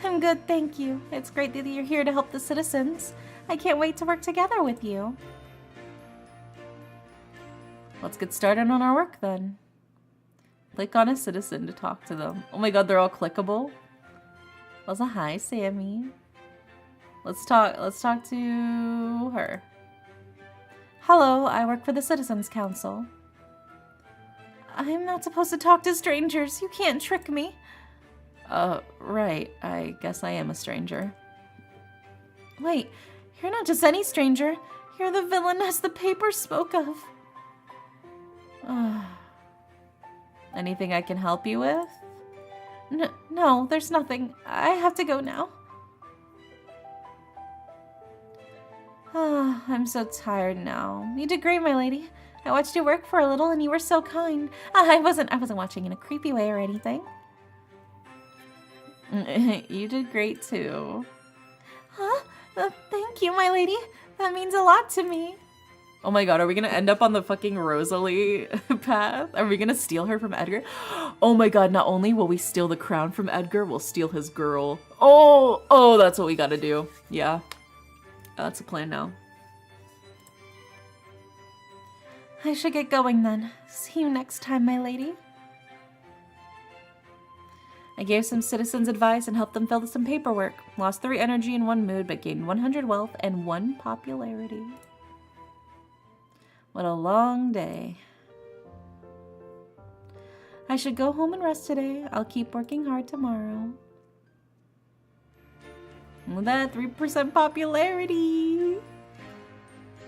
I'm good, thank you. It's great that you're here to help the citizens. I can't wait to work together with you. Let's get started on our work then. Click on a citizen to talk to them. Oh my god, they're all clickable. Also, hi, Sammy. Let's talk to her. Hello, I work for the Citizens Council. I'm not supposed to talk to strangers. You can't trick me. Right. I guess I am a stranger. Wait, you're not just any stranger. You're the villainess the paper spoke of. Anything I can help you with? No, there's nothing. I have to go now. I'm so tired now. You did great, my lady. I watched you work for a little and you were so kind. I wasn't watching in a creepy way or anything. You did great too. Huh? Thank you, my lady. That means a lot to me. Oh my god, are we gonna end up on the fucking Rosalie path? Are we gonna steal her from Edgar? Oh my god, not only will we steal the crown from Edgar, we'll steal his girl. Oh, that's what we gotta do. Yeah. That's a plan now. I should get going then. See you next time, my lady. I gave some citizens advice and helped them fill some paperwork. Lost 3 energy and 1 mood, but gained 100 wealth and 1 popularity. What a long day. I should go home and rest today. I'll keep working hard tomorrow. With that 3% popularity.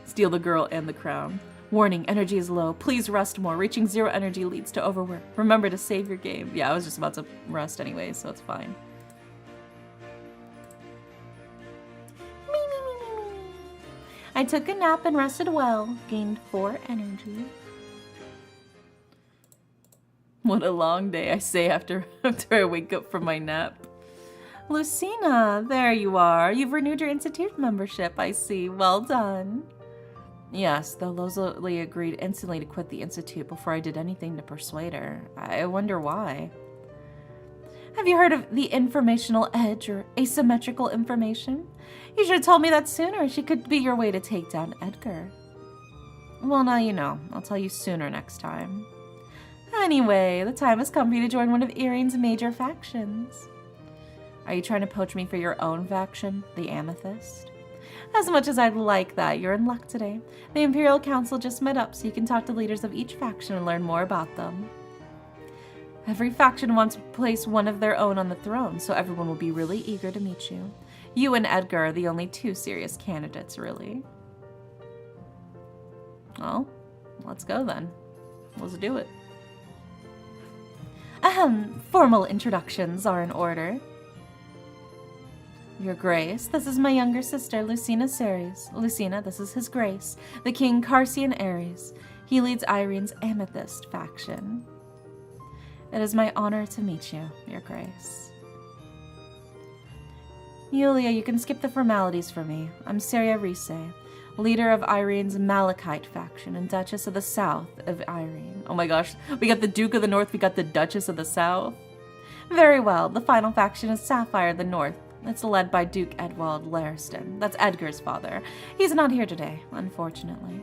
Steal the girl and the crown. Warning, energy is low. Please rest more. Reaching 0 energy leads to overwork. Remember to save your game. Yeah, I was just about to rest anyway, so it's fine. I took a nap and rested well. Gained 4 energy. What a long day, I say after I wake up from my nap. Lucina, there you are. You've renewed your institute membership, I see. Well done. Yes, though Rosalie agreed instantly to quit the institute before I did anything to persuade her. I wonder why. Have you heard of the informational edge or asymmetrical information? You should have told me that sooner. She could be your way to take down Edgar. Well, now you know. I'll tell you sooner next time. Anyway, the time has come for you to join one of Irine's major factions. Are you trying to poach me for your own faction, the Amethyst? As much as I'd like that, you're in luck today. The Imperial Council just met up so you can talk to leaders of each faction and learn more about them. Every faction wants to place one of their own on the throne, so everyone will be really eager to meet you. You and Edgar are the only two serious candidates, really. Well, let's go then. Let's do it. Formal introductions are in order. Your Grace, this is my younger sister, Lucina Ceres. Lucina, this is His Grace, the King Carcian Ares. He leads Irene's Amethyst faction. It is my honor to meet you, Your Grace. Yulia, you can skip the formalities for me. I'm Seria Rise, leader of Irene's Malachite faction and Duchess of the South of Irene. Oh my gosh, we got the Duke of the North, we got the Duchess of the South. Very well, the final faction is Sapphire the North. It's led by Duke Edwald Lariston. That's Edgar's father. He's not here today, unfortunately.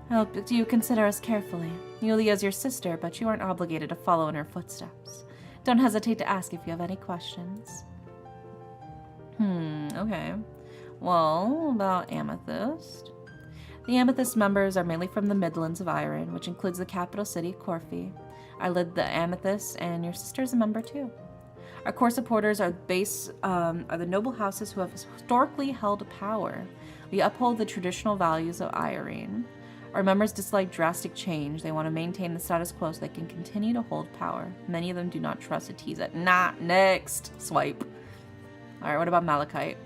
I hope you consider us carefully. Yulia's your sister, but you aren't obligated to follow in her footsteps. Don't hesitate to ask if you have any questions. Okay. Well, about Amethyst. The Amethyst members are mainly from the Midlands of Irene, which includes the capital city, Corfu. I lead the Amethyst, and your sister's a member too. Our core supporters are the noble houses who have historically held power. We uphold the traditional values of Irene. Our members dislike drastic change. They want to maintain the status quo so they can continue to hold power. Many of them do not trust Atiza. Next. Swipe. Alright, what about Malachite?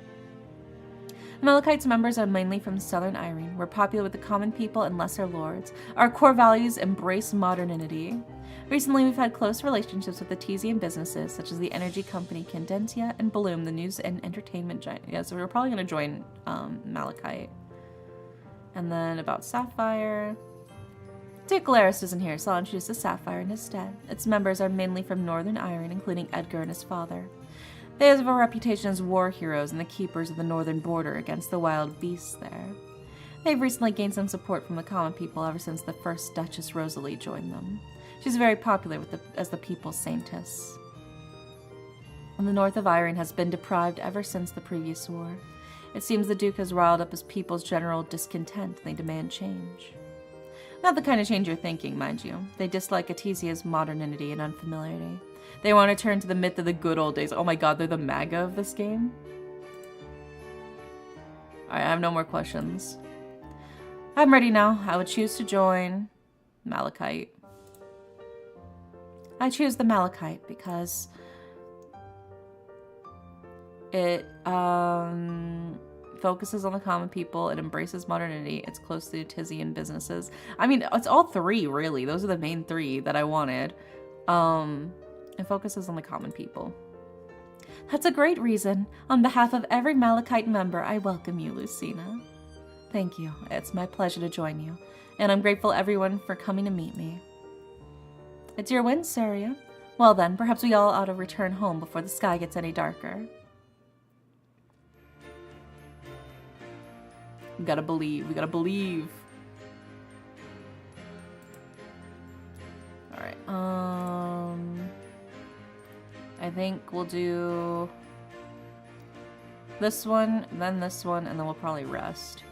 Malachite's members are mainly from southern Irene. We're popular with the common people and lesser lords. Our core values embrace modernity. Recently, we've had close relationships with Artesian businesses, such as the energy company Candentia and Bloom, the news and entertainment giant. Yeah, so we're probably going to join Malachite. And then about Sapphire. Dick Laris isn't here, so I'll introduce the Sapphire instead. Its members are mainly from northern Irene, including Edgar and his father. They have a reputation as war heroes and the keepers of the northern border against the wild beasts there. They've recently gained some support from the common people ever since the first Duchess Rosalie joined them. She's very popular as the people's saintess. And the north of Irene has been deprived ever since the previous war. It seems the Duke has riled up his people's general discontent and they demand change. Not the kind of change you're thinking, mind you. They dislike Atesia's modernity and unfamiliarity. They want to turn to the myth of the good old days. Oh my god, they're the MAGA of this game? Alright, I have no more questions. I'm ready now. I would choose to join Malachite. I choose the Malachite because it focuses on the common people, it embraces modernity, it's close to Tizian businesses. I mean, it's all three, really. Those are the main three that I wanted. It focuses on the common people. That's a great reason. On behalf of every Malachite member, I welcome you, Lucina. Thank you. It's my pleasure to join you. And I'm grateful everyone for coming to meet me. It's your win, Saria. Well then, perhaps we all ought to return home before the sky gets any darker. We gotta believe. We gotta believe. Alright, I think we'll do this one, and then we'll probably rest.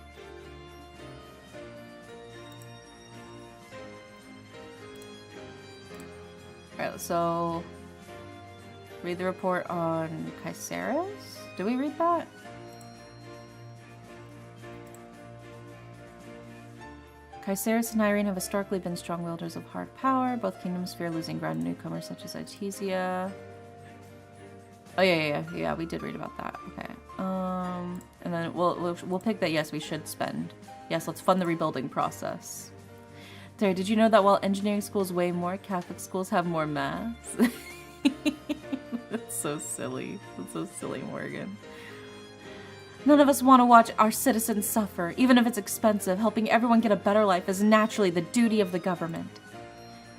Alright, so read the report on Caceres? Did we read that? Caceres and Irene have historically been strong wielders of hard power. Both kingdoms fear losing ground to newcomers such as Artesia. Oh yeah, we did read about that. Okay. And then we'll pick that. Yes, we should spend. Yes, let's fund the rebuilding process. Terry, did you know that while engineering schools weigh more, Catholic schools have more maths? That's so silly. That's so silly, Morgan. None of us want to watch our citizens suffer, even if it's expensive. Helping everyone get a better life is naturally the duty of the government.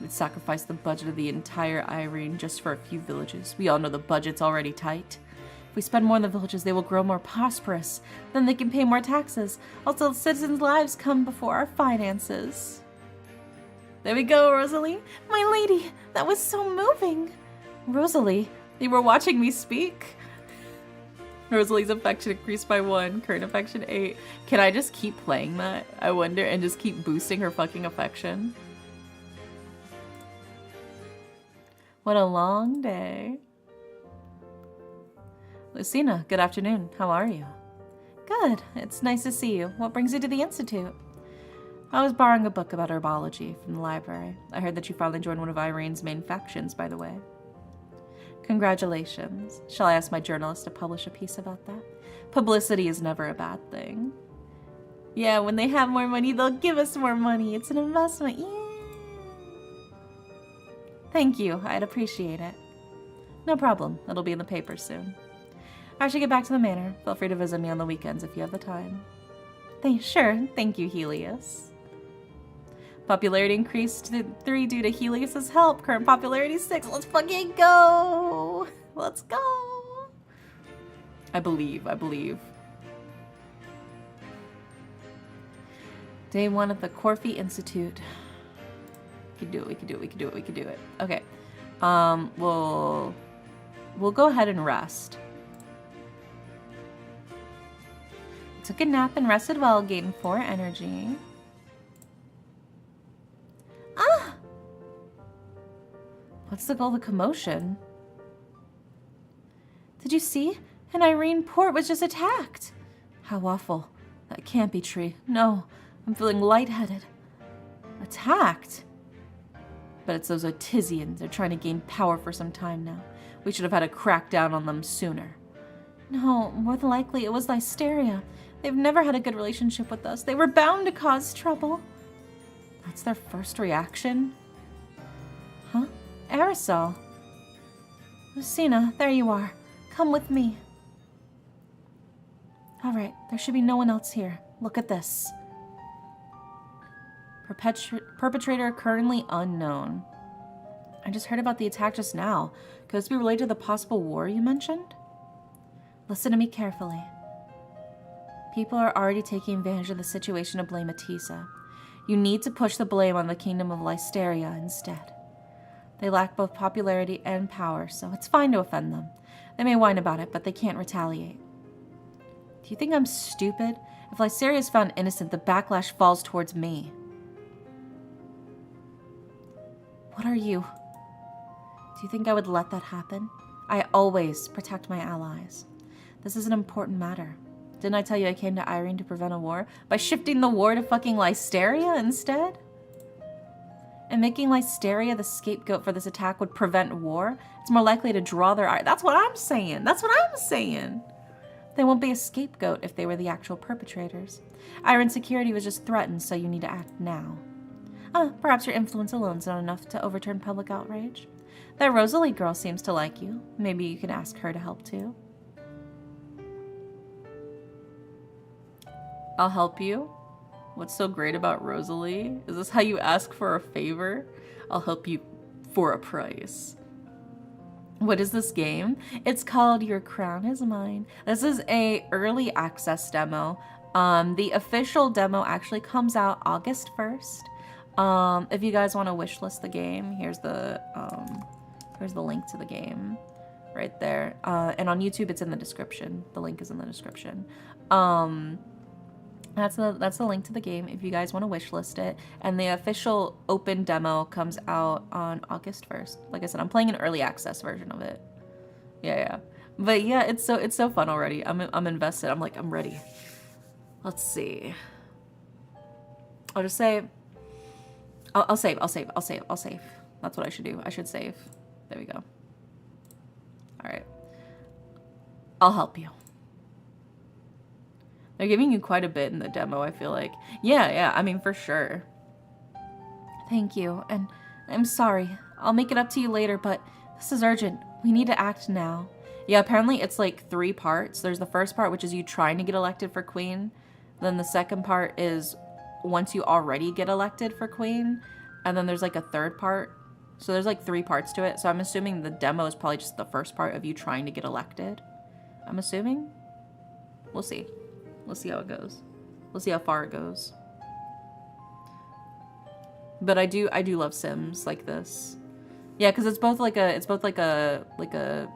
We'd sacrifice the budget of the entire Irene just for a few villages. We all know the budget's already tight. If we spend more in the villages, they will grow more prosperous. Then they can pay more taxes. Also, citizens' lives come before our finances. There we go, Rosalie. My lady, that was so moving. Rosalie, you were watching me speak? Rosalie's affection increased by 1, current affection 8. Can I just keep playing that, I wonder, and just keep boosting her fucking affection? What a long day. Lucina, good afternoon. How are you? Good. It's nice to see you. What brings you to the Institute? I was borrowing a book about herbology from the library. I heard that you finally joined one of Irene's main factions, by the way. Congratulations. Shall I ask my journalist to publish a piece about that? Publicity is never a bad thing. Yeah, when they have more money, they'll give us more money. It's an investment. Yeah. Thank you. I'd appreciate it. No problem. It'll be in the paper soon. I should get back to the manor. Feel free to visit me on the weekends if you have the time. Sure. Thank you, Helios. Popularity increased to 3 due to Helios's help. Current popularity 6. Let's fucking go! Let's go! I believe. Day 1 at the Corfy Institute. We can do it. Okay. We'll go ahead and rest. Took a nap and rested well, gained 4 energy. Ah! What's the goal of the commotion? Did you see? An Irene port was just attacked. How awful. That can't be true. No, I'm feeling lightheaded. Attacked? But it's those Otizians. They're trying to gain power for some time now. We should have had a crackdown on them sooner. No, more than likely it was Listeria. They've never had a good relationship with us. They were bound to cause trouble. That's their first reaction? Huh? Aerosol. Lucina, there you are. Come with me. All right, there should be no one else here. Look at this. Perpetrator currently unknown. I just heard about the attack just now. Could this be related to the possible war you mentioned? Listen to me carefully. People are already taking advantage of the situation to blame Atisa. You need to push the blame on the kingdom of Listeria instead. They lack both popularity and power, so it's fine to offend them. They may whine about it, but they can't retaliate. Do you think I'm stupid? If Listeria is found innocent, the backlash falls towards me. What are you? Do you think I would let that happen? I always protect my allies. This is an important matter. Didn't I tell you I came to Irene to prevent a war? By shifting the war to fucking Listeria instead? And making Listeria the scapegoat for this attack would prevent war? It's more likely to draw their eye. That's what I'm saying. They won't be a scapegoat if they were the actual perpetrators. Irene's security was just threatened, so you need to act now. Perhaps your influence alone is not enough to overturn public outrage. That Rosalie girl seems to like you. Maybe you can ask her to help too. I'll help you? What's so great about Rosalie? Is this how you ask for a favor? I'll help you for a price. What is this game? It's called Your Crown is Mine. This is a early access demo. The official demo actually comes out August 1st. If you guys want to wishlist the game, here's the link to the game right there. And on YouTube, it's in the description. The link is in the description. That's the link to the game if you guys want to wishlist it. And the official open demo comes out on August 1st. Like I said, I'm playing an early access version of it. Yeah. But yeah, it's so fun already. I'm invested. I'm ready. Let's see. I'll just say I'll save. That's what I should do. I should save. There we go. All right. I'll help you. They're giving you quite a bit in the demo, I feel like. Yeah, I mean, for sure. Thank you, and I'm sorry. I'll make it up to you later, but this is urgent. We need to act now. Yeah, apparently it's like 3 parts. There's the first part, which is you trying to get elected for queen. Then the second part is once you already get elected for queen. And then there's like a third part. So there's like 3 parts to it. So I'm assuming the demo is probably just the first part of you trying to get elected. I'm assuming. We'll see. We'll see how it goes. We'll see how far it goes. But I do love Sims like this. Yeah, because it's both like a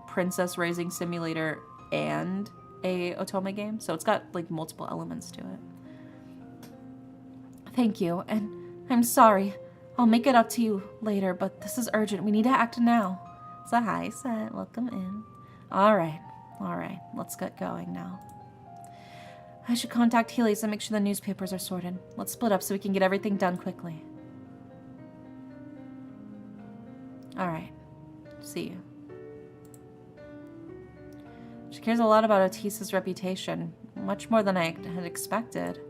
princess raising simulator and a otome game. So it's got like multiple elements to it. Thank you, and I'm sorry. I'll make it up to you later, but this is urgent. We need to act now. So hi, Set. Welcome in. All right. Let's get going now. I should contact Healy's and make sure the newspapers are sorted. Let's split up so we can get everything done quickly. All right. See you. She cares a lot about Otis's reputation, much more than I had expected.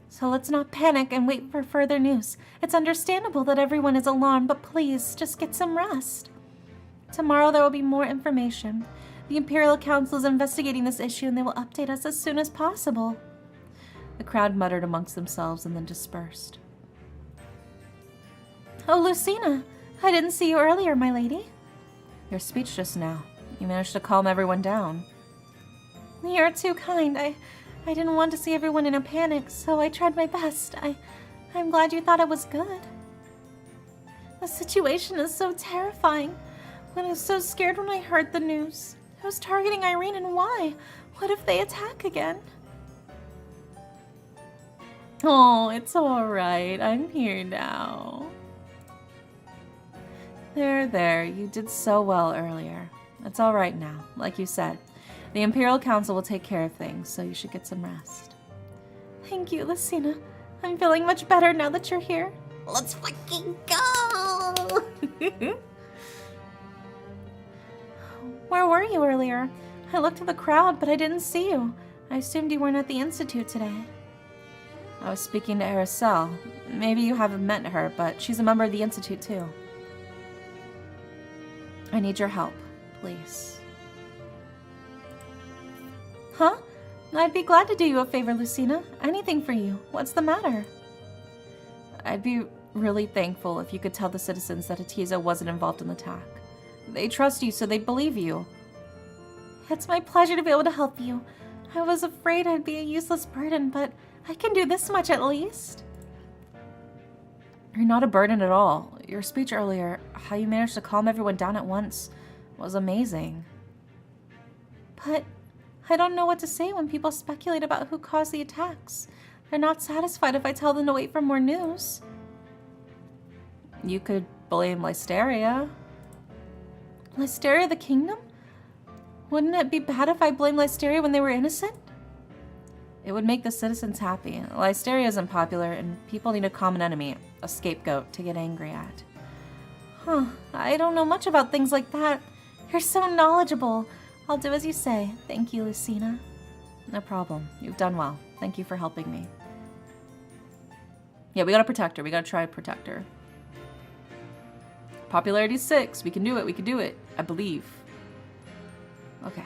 So let's not panic and wait for further news. It's understandable that everyone is alarmed, but please, just get some rest. Tomorrow there will be more information. The Imperial Council is investigating this issue and they will update us as soon as possible. The crowd muttered amongst themselves and then dispersed. Oh, Lucina, I didn't see you earlier, my lady. Your speech just now. You managed to calm everyone down. You're too kind. I didn't want to see everyone in a panic, so I tried my best. I'm glad you thought it was good. The situation is so terrifying. I was so scared when I heard the news. Who's targeting Irene and why? What if they attack again? Oh, it's all right. I'm here now. There. You did so well earlier. It's all right now. Like you said, the Imperial Council will take care of things, so you should get some rest. Thank you, Lucina. I'm feeling much better now that you're here. Let's fucking go! Where were you earlier? I looked at the crowd, but I didn't see you. I assumed you weren't at the Institute today. I was speaking to Araceli. Maybe you haven't met her, but she's a member of the Institute too. I need your help, please. Huh? I'd be glad to do you a favor, Lucina. Anything for you. What's the matter? I'd be really thankful if you could tell the citizens that Atiza wasn't involved in the attack. They trust you, so they believe you. It's my pleasure to be able to help you. I was afraid I'd be a useless burden, but I can do this much at least. You're not a burden at all. Your speech earlier, how you managed to calm everyone down at once, was amazing. But I don't know what to say when people speculate about who caused the attacks. They're not satisfied if I tell them to wait for more news. You could blame Listeria. Listeria the kingdom? Wouldn't it be bad if I blamed Listeria when they were innocent? It would make the citizens happy. Listeria isn't popular, and people need a common enemy, a scapegoat, to get angry at. Huh, I don't know much about things like that. You're so knowledgeable. I'll do as you say. Thank you, Lucina. No problem. You've done well. Thank you for helping me. Yeah, we gotta protect her. We gotta try to protect her. Popularity 6. We can do it. I believe. Okay.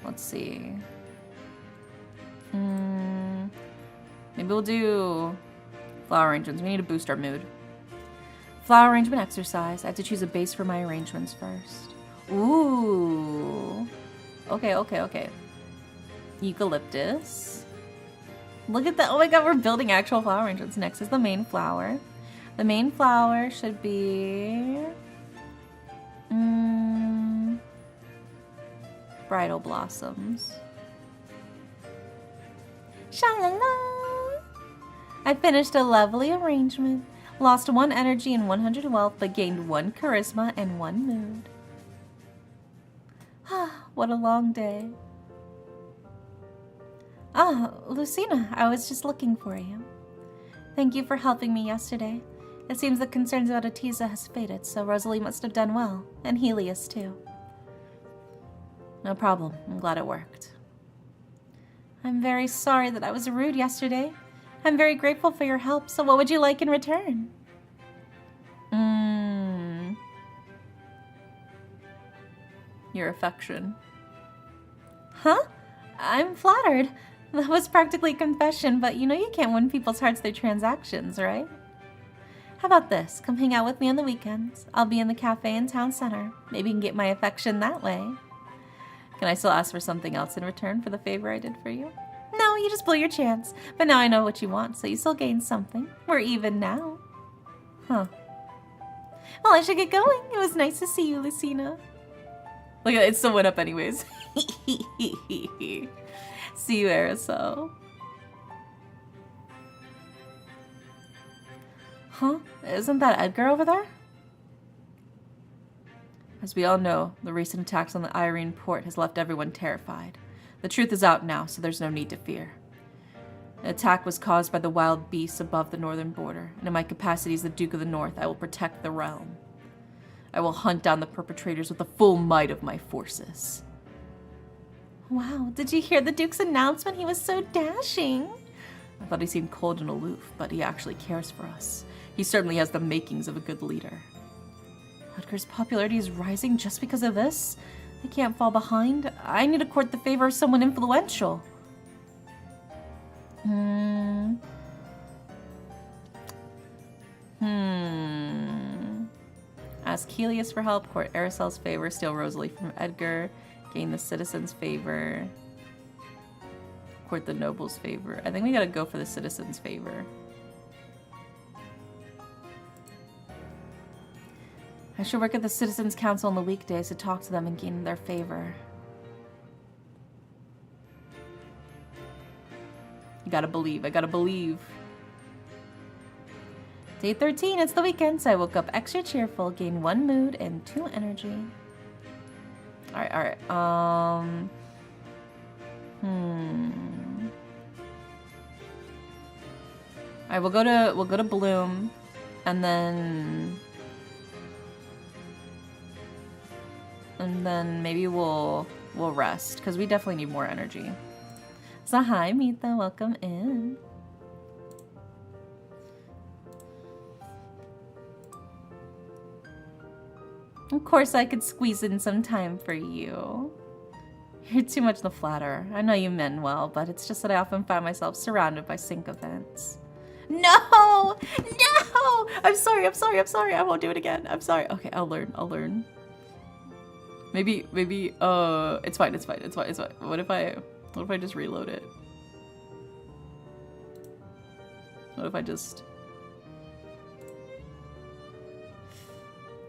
Let's see. Maybe we'll do flower arrangements. We need to boost our mood. Flower arrangement exercise. I have to choose a base for my arrangements first. Ooh. Okay. Eucalyptus. Look at that. Oh my god, we're building actual flower arrangements. Next is the main flower. The main flower should be... bridal blossoms. Sha-la-la! I finished a lovely arrangement. Lost 1 energy and 100 wealth, but gained 1 charisma and 1 mood. Ah, what a long day. Ah, Lucina, I was just looking for you. Thank you for helping me yesterday. It seems the concerns about Atiza has faded, so Rosalie must have done well, and Helios too. No problem. I'm glad it worked. I'm very sorry that I was rude yesterday. I'm very grateful for your help, so what would you like in return? Your affection. Huh? I'm flattered. That was practically a confession, but you know you can't win people's hearts through transactions, right? How about this? Come hang out with me on the weekends. I'll be in the cafe in town center. Maybe you can get my affection that way. Can I still ask for something else in return for the favor I did for you? No, you just blew your chance. But now I know what you want, so you still gain something. We're even now. Huh. Well, I should get going. It was nice to see you, Lucina. Look at it, still went up anyways. See you, Araceli. Huh? Isn't that Edgar over there? As we all know, the recent attacks on the Irene port has left everyone terrified. The truth is out now, so there's no need to fear. The attack was caused by the wild beasts above the northern border, and in my capacity as the Duke of the North, I will protect the realm. I will hunt down the perpetrators with the full might of my forces. Wow, did you hear the Duke's announcement? He was so dashing. I thought he seemed cold and aloof, but he actually cares for us. He certainly has the makings of a good leader. Edgar's popularity is rising just because of this? I can't fall behind. I need to court the favor of someone influential. Ask Helios for help, court Aracel's favor, steal Rosalie from Edgar, gain the citizens' favor, court the nobles' favor. I think we gotta go for the citizens' favor. I should work at the Citizens' Council on the weekdays to talk to them and gain their favor. You gotta believe. I gotta believe. Day 13, it's the weekend, so I woke up extra cheerful, gained 1 mood and 2 energy. Alright, alright. Alright, we'll go to Bloom, and then maybe we'll rest, because we definitely need more energy. So hi, Mita, welcome in. Of course I could squeeze in some time for you. You're too much the flatterer. I know you meant well, but it's just that I often find myself surrounded by sync events. No! No! I'm sorry. I won't do it again. I'm sorry. Okay, I'll learn. Maybe, it's fine. What if I just reload it? What if I just...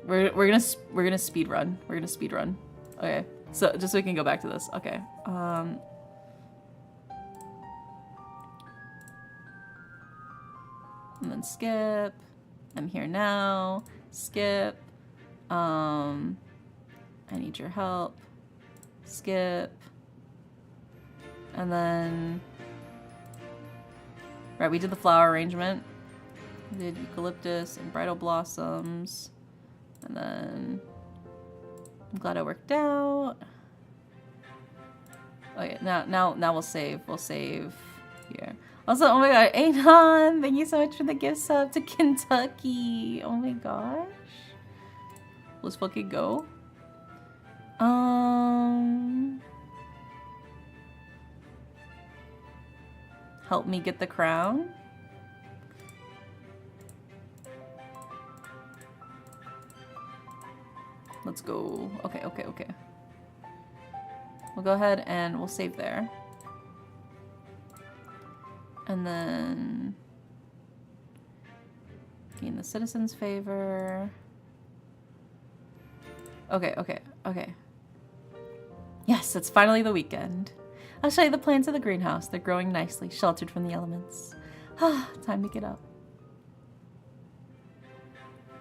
We're gonna speed run. Okay, so just so we can go back to this. Okay. And then skip. I'm here now. Skip. I need your help. Skip. And then... Right, we did the flower arrangement. We did eucalyptus and bridal blossoms. And then... I'm glad it worked out. Okay, now we'll save. We'll save here. Also, oh my god, Anon! Thank you so much for the gift sub to Kentucky. Oh my gosh. Let's fucking go. Help me get the crown. Let's go. Okay. We'll go ahead and we'll save there. And then gain the citizens' favor. Okay. Yes, it's finally the weekend. I'll show you the plants of the greenhouse. They're growing nicely, sheltered from the elements. Time to get up.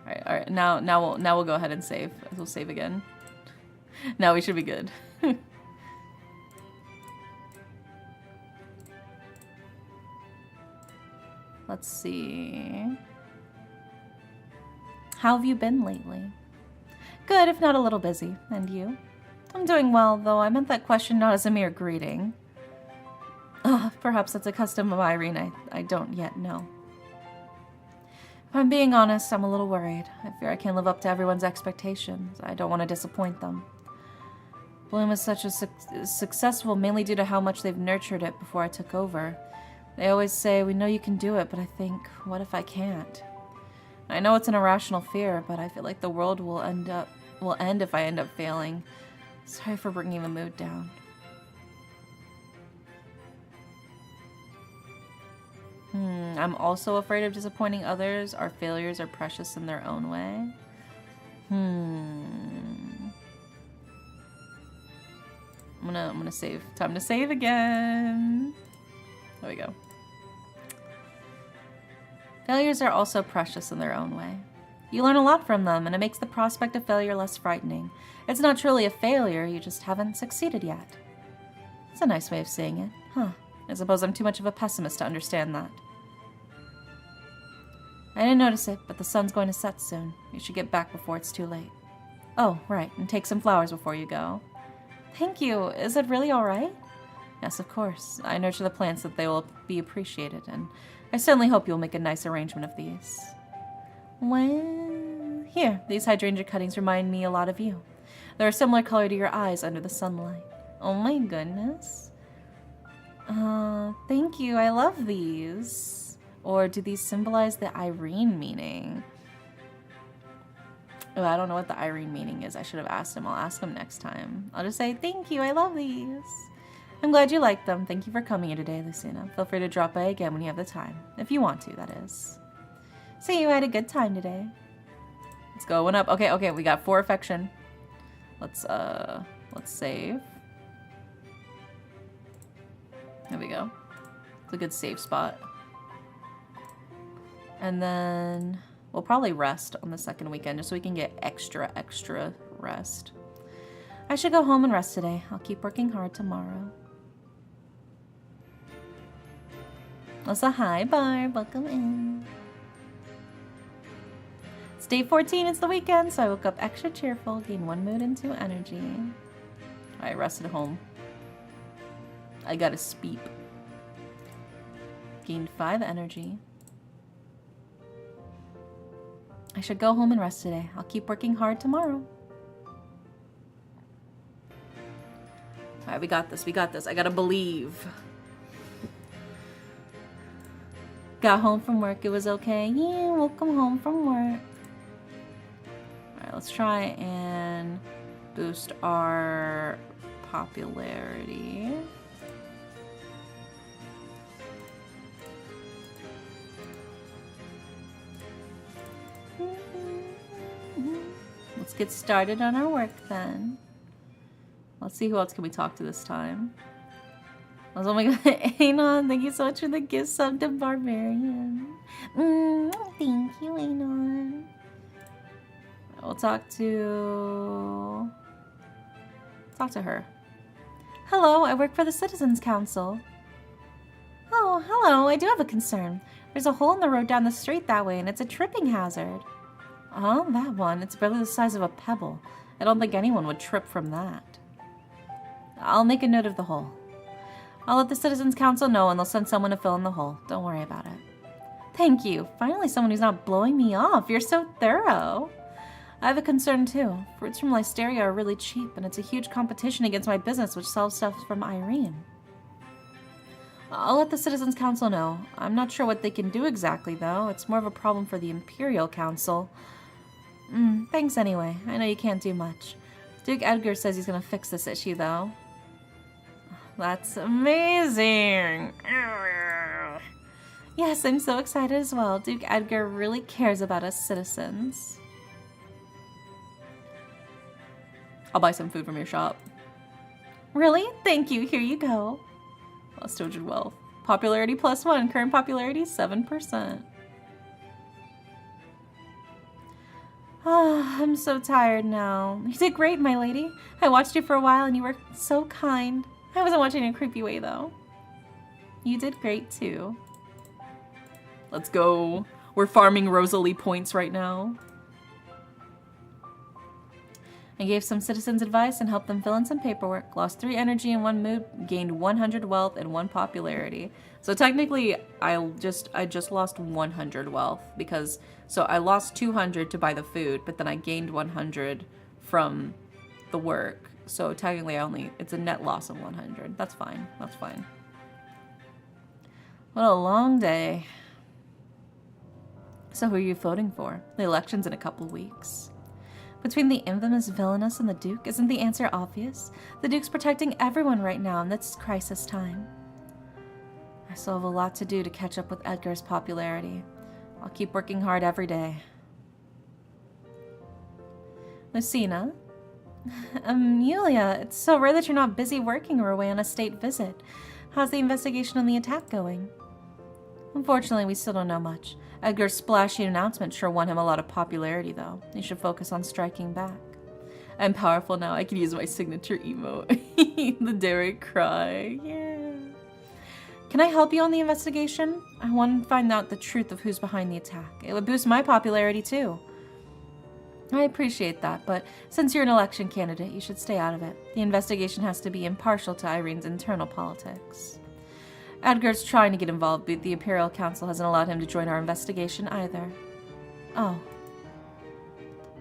All right. Now we'll go ahead and save. We'll save again. Now we should be good. Let's see. How have you been lately? Good, if not a little busy. And you? I'm doing well, though I meant that question not as a mere greeting. Perhaps that's a custom of Irene I don't yet know. If I'm being honest, I'm a little worried. I fear I can't live up to everyone's expectations. I don't want to disappoint them. Bloom is such a successful mainly due to how much they've nurtured it before I took over. They always say, we know you can do it, but I think, what if I can't? I know it's an irrational fear, but I feel like the world will end if I end up failing. Sorry for bringing the mood down. I'm also afraid of disappointing others. Our failures are precious in their own way. I'm gonna save. Time to save again. There we go. Failures are also precious in their own way. You learn a lot from them, and it makes the prospect of failure less frightening. It's not truly a failure, you just haven't succeeded yet. It's a nice way of saying it, huh? I suppose I'm too much of a pessimist to understand that. I didn't notice it, but the sun's going to set soon. You should get back before it's too late. Oh, right, and take some flowers before you go. Thank you. Is it really all right? Yes, of course. I nurture the plants so that they will be appreciated, and I certainly hope you'll make a nice arrangement of these. Well, here, these hydrangea cuttings remind me a lot of you. They're a similar color to your eyes under the sunlight. Oh my goodness. Thank you. I love these. Or do these symbolize the Irene meaning? Oh, I don't know what the Irene meaning is. I should have asked him. I'll ask him next time. I'll just say, thank you. I love these. I'm glad you liked them. Thank you for coming here today, Lucina. Feel free to drop by again when you have the time. If you want to, that is. So you had a good time today. Let's go one up. Okay, we got 4 affection. Let's save. There we go. It's a good save spot. And then we'll probably rest on the second weekend just so we can get extra rest. I should go home and rest today. I'll keep working hard tomorrow. Also, hi, Barb. Welcome in. It's day 14. It's the weekend, so I woke up extra cheerful, gained 1 mood and 2 energy. I rested home. I got a speep. Gained 5 energy. I should go home and rest today. I'll keep working hard tomorrow. Alright, we got this. We got this. I gotta believe. Got home from work. It was okay. Yeah, welcome home from work. Alright, let's try and boost our popularity. Let's get started on our work then. Let's see who else can we talk to this time. Oh my god, Anon, thank you so much for the gift sub to Barbarian. Thank you, Anon. We'll talk to her. Hello, I work for the Citizens Council. Oh, hello, I do have a concern. There's a hole in the road down the street that way, and it's a tripping hazard. Oh, that one. It's barely the size of a pebble. I don't think anyone would trip from that. I'll make a note of the hole. I'll let the Citizens Council know and they'll send someone to fill in the hole. Don't worry about it. Thank you. Finally someone who's not blowing me off. You're so thorough. I have a concern too. Fruits from Listeria are really cheap and it's a huge competition against my business which sells stuff from Irene. I'll let the Citizens Council know. I'm not sure what they can do exactly though. It's more of a problem for the Imperial Council. Thanks anyway. I know you can't do much. Duke Edgar says he's gonna fix this issue though. That's amazing! Yes, I'm so excited as well. Duke Edgar really cares about us citizens. I'll buy some food from your shop. Really? Thank you. Here you go. Plus 200 wealth. Popularity +1. Current popularity 7%. Ah, I'm so tired now. You did great, my lady. I watched you for a while and you were so kind. I wasn't watching in a creepy way, though. You did great, too. Let's go. We're farming Rosalie points right now. I gave some citizens advice and helped them fill in some paperwork. Lost 3 energy and 1 mood. Gained 100 wealth and 1 popularity. So technically, I just lost 100 wealth because... So I lost 200 to buy the food, but then I gained 100 from the work. So technically it's a net loss of 100. That's fine. That's fine. What a long day. So who are you voting for? The election's in a couple weeks. Between the infamous villainess and the Duke, isn't the answer obvious? The Duke's protecting everyone right now in this crisis time. I still have a lot to do to catch up with Edgar's popularity. I'll keep working hard every day. Lucina? Yulia, it's so rare that you're not busy working or away on a state visit. How's the investigation on the attack going? Unfortunately, we still don't know much. Edgar's splashy announcement sure won him a lot of popularity, though. He should focus on striking back. I'm powerful now. I can use my signature emote. The Derek cry. Yeah. Can I help you on the investigation? I want to find out the truth of who's behind the attack. It would boost my popularity, too. I appreciate that, but since you're an election candidate, you should stay out of it. The investigation has to be impartial to Irene's internal politics. Edgar's trying to get involved, but the Imperial Council hasn't allowed him to join our investigation either. Oh.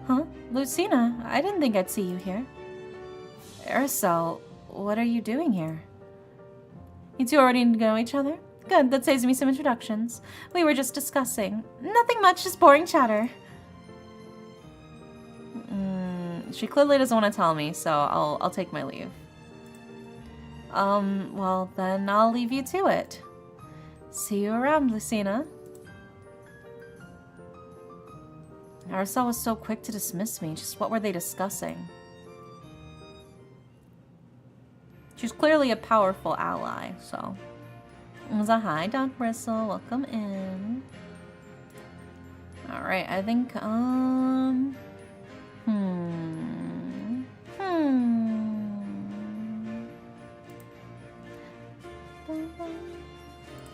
Huh? Lucina, I didn't think I'd see you here. Aracel, what are you doing here? You two already know each other? Good, that saves me some introductions. We were just discussing. Nothing much, just boring chatter. She clearly doesn't want to tell me, so I'll take my leave. Well, then I'll leave you to it. See you around, Lucina. Aracel was so quick to dismiss me. Just what were they discussing? She's clearly a powerful ally, so. It was a hi, Doc Bristle. Welcome in. Alright, I think,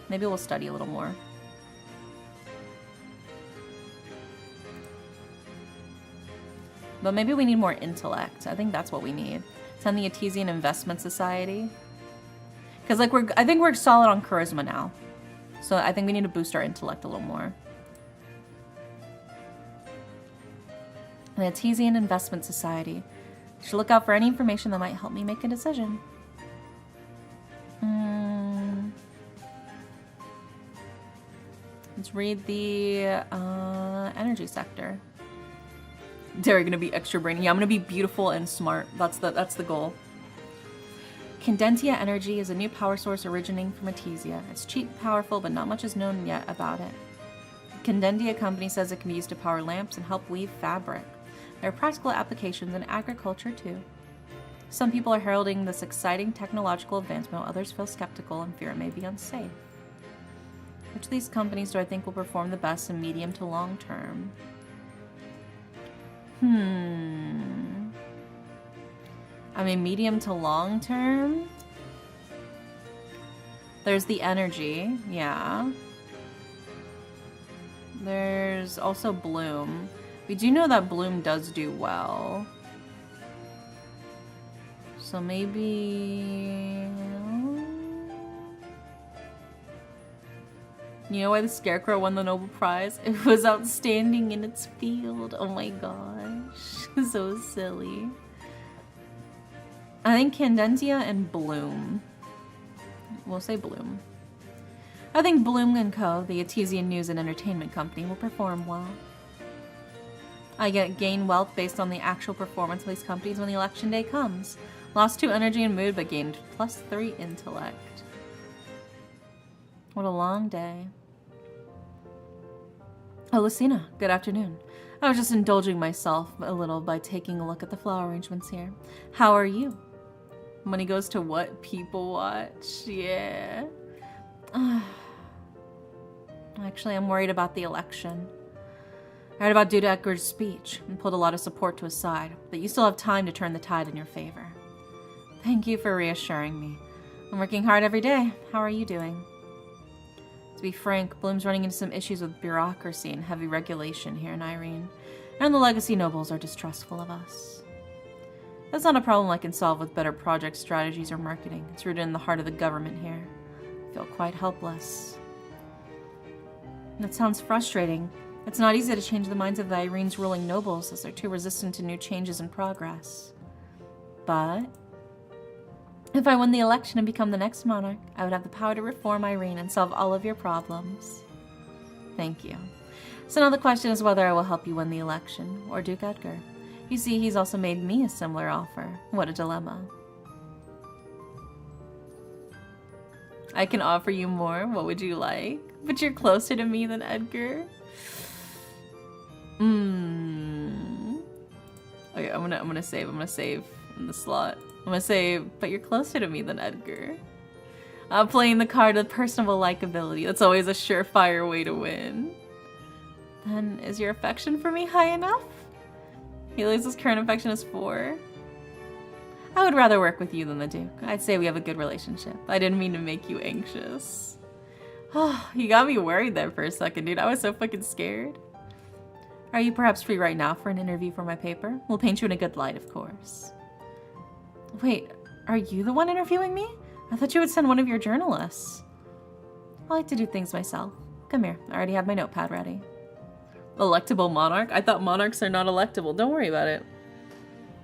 Maybe we'll study a little more. But maybe we need more intellect. I think that's what we need. Attend the Artesian Investment Society. Because like I think we're solid on charisma now. So I think we need to boost our intellect a little more. The Artesian Investment Society. Should look out for any information that might help me make a decision. Let's read the energy sector. They're gonna be extra brainy. Yeah, I'm gonna be beautiful and smart. That's the goal. Condentia Energy is a new power source originating from Artesia. It's cheap, powerful, but not much is known yet about it. The Condentia company says it can be used to power lamps and help weave fabric. There are practical applications in agriculture too. Some people are heralding this exciting technological advancement, while others feel skeptical and fear it may be unsafe. Which of these companies do I think will perform the best in medium to long term? I mean, medium to long term? There's the energy, yeah. There's also Bloom. We do know that Bloom does do well. So maybe... You know why the Scarecrow won the Nobel Prize? It was outstanding in its field. Oh my gosh. So silly. I think Candentia and Bloom. We'll say Bloom. I think Bloom & Co., the Artesian news and entertainment company, will perform well. I gain wealth based on the actual performance of these companies when the election day comes. Lost 2 energy and mood, but gained +3 intellect. What a long day. Oh, Lucina, good afternoon. I was just indulging myself a little by taking a look at the flower arrangements here. How are you? Money goes to what people watch? Yeah. Actually, I'm worried about the election. I heard about Dude Edgar's speech and pulled a lot of support to his side, but you still have time to turn the tide in your favor. Thank you for reassuring me. I'm working hard every day. How are you doing? To be frank, Bloom's running into some issues with bureaucracy and heavy regulation here in Irene, and the legacy nobles are distrustful of us. That's not a problem I can solve with better project strategies or marketing. It's rooted in the heart of the government here. I feel quite helpless. That sounds frustrating. It's not easy to change the minds of the Irene's ruling nobles, as they're too resistant to new changes and progress. But if I win the election and become the next monarch, I would have the power to reform Irene and solve all of your problems. Thank you. So now the question is whether I will help you win the election, or Duke Edgar. You see, he's also made me a similar offer. What a dilemma. I can offer you more. What would you like? But you're closer to me than Edgar. Okay, I'm gonna save. I'm gonna save in the slot. I'm gonna say, but you're closer to me than Edgar. Playing the card of personable likability. That's always a surefire way to win. Then, is your affection for me high enough? Helios's current affection is 4. I would rather work with you than the Duke. I'd say we have a good relationship. I didn't mean to make you anxious. Oh, you got me worried there for a second, dude. I was so fucking scared. Are you perhaps free right now for an interview for my paper? We'll paint you in a good light, of course. Wait, are you the one interviewing me? I thought you would send one of your journalists. I like to do things myself. Come here, I already have my notepad ready. Electable monarch? I thought monarchs are not electable. Don't worry about it.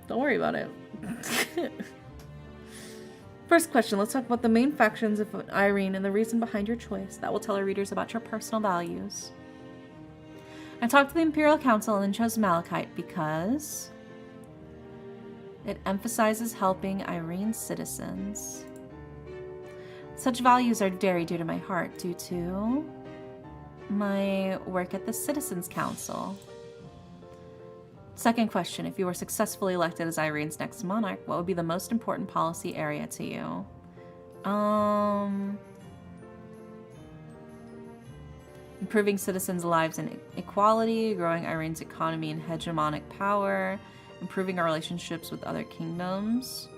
Don't worry about it. First question, let's talk about the main factions of Irene and the reason behind your choice. That will tell our readers about your personal values. I talked to the Imperial Council and then chose Malachite because it emphasizes helping Irene's citizens. Such values are very dear to my heart due to my work at the Citizens Council. Second question, if you were successfully elected as Irene's next monarch, what would be the most important policy area to you? Improving citizens' lives and equality, growing Irene's economy and hegemonic power, improving our relationships with other kingdoms.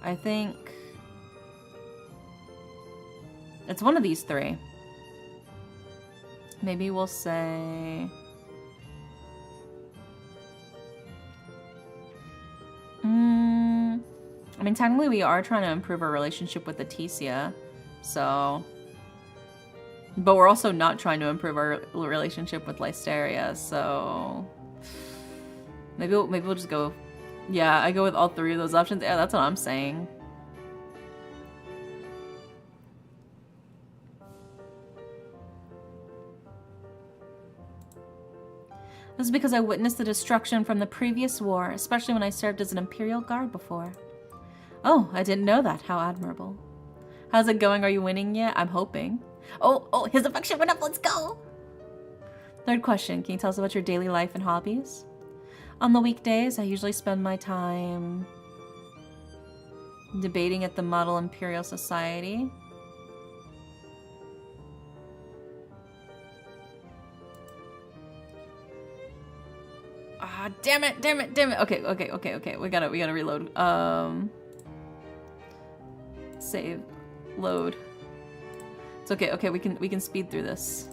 I think it's one of these 3. Maybe we'll say... I mean, technically we are trying to improve our relationship with Atesia, so... But we're also not trying to improve our relationship with Lysteria, so... Maybe we'll just go... Yeah, I go with all 3 of those options. Yeah, that's what I'm saying. This is because I witnessed the destruction from the previous war, especially when I served as an Imperial Guard before. Oh, I didn't know that. How admirable. How's it going? Are you winning yet? I'm hoping. Oh, his affection went up. Let's go. Third question. Can you tell us about your daily life and hobbies? On the weekdays, I usually spend my time debating at the Model Imperial Society. Ah, damn it. Okay. We gotta reload. Save. Load. It's okay, we can speed through this.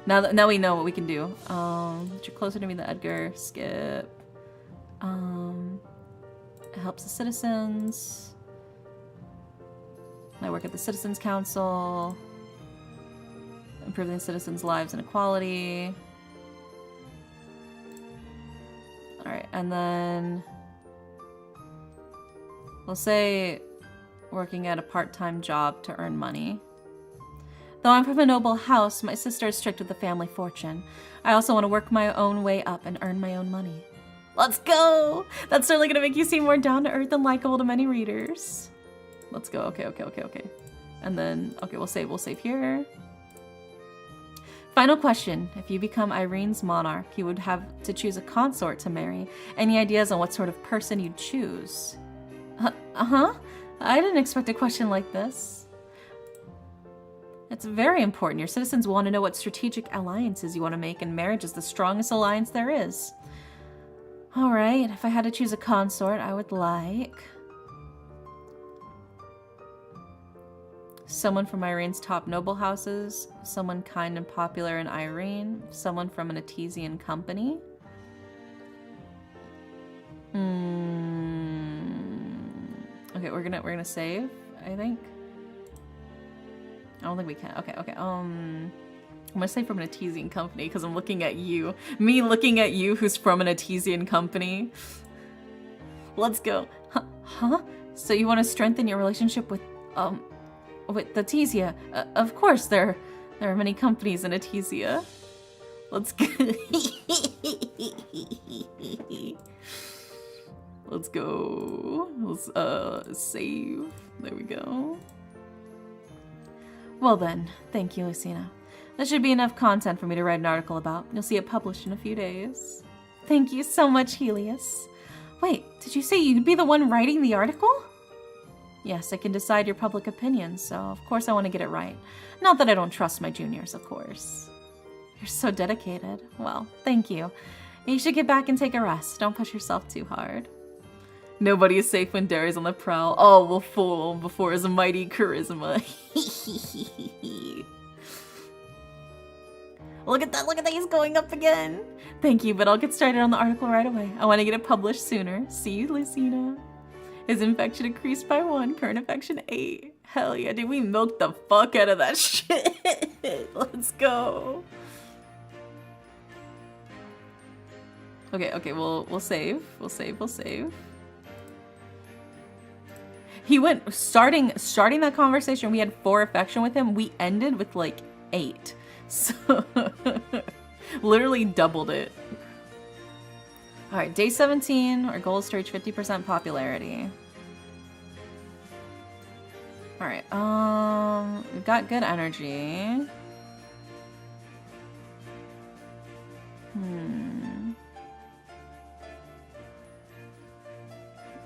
Now we know what we can do. You're closer to me than Edgar. Skip. It helps the citizens. I work at the Citizens Council. Improving citizens' lives and equality. Alright, and then we'll say working at a part-time job to earn money. Though I'm from a noble house, my sister is strict with the family fortune. I also want to work my own way up and earn my own money. Let's go! That's certainly gonna make you seem more down-to-earth and likable to many readers. Let's go. Okay. And then, okay, we'll save here. Final question. If you become Irene's monarch, you would have to choose a consort to marry. Any ideas on what sort of person you'd choose? I didn't expect a question like this. It's very important. Your citizens want to know what strategic alliances you want to make, and marriage is the strongest alliance there is. Alright, if I had to choose a consort, I would like someone from Irene's top noble houses, someone kind and popular in Irene, someone from an Atesian company. Okay, we're gonna save, I think. I don't think we can. Okay. I'm gonna say from an Atesian company because I'm looking at you. Me looking at you who's from an Atesian company. Let's go. Huh? So you want to strengthen your relationship with Atesia? Of course, there are many companies in Atesia. Let's go. Let's go. Let's save. There we go. Well then, thank you, Lucina. That should be enough content for me to write an article about. You'll see it published in a few days. Thank you so much, Helios. Wait, did you say you'd be the one writing the article? Yes, I can decide your public opinion, so of course I want to get it right. Not that I don't trust my juniors, of course. You're so dedicated. Well, thank you. You should get back and take a rest. Don't push yourself too hard. Nobody is safe when Derry's on the prowl. All will fall before his mighty charisma. Look at that, he's going up again. Thank you, but I'll get started on the article right away. I want to get it published sooner. See you, Lucina. His infection increased by 1, current infection 8. Hell yeah, dude, we milked the fuck out of that shit. Let's go. Okay, we'll save. We'll save. He went, starting that conversation, we had 4 affection with him. We ended with like 8. So, literally doubled it. Alright, day 17. Our goal is to reach 50% popularity. Alright, we've got good energy.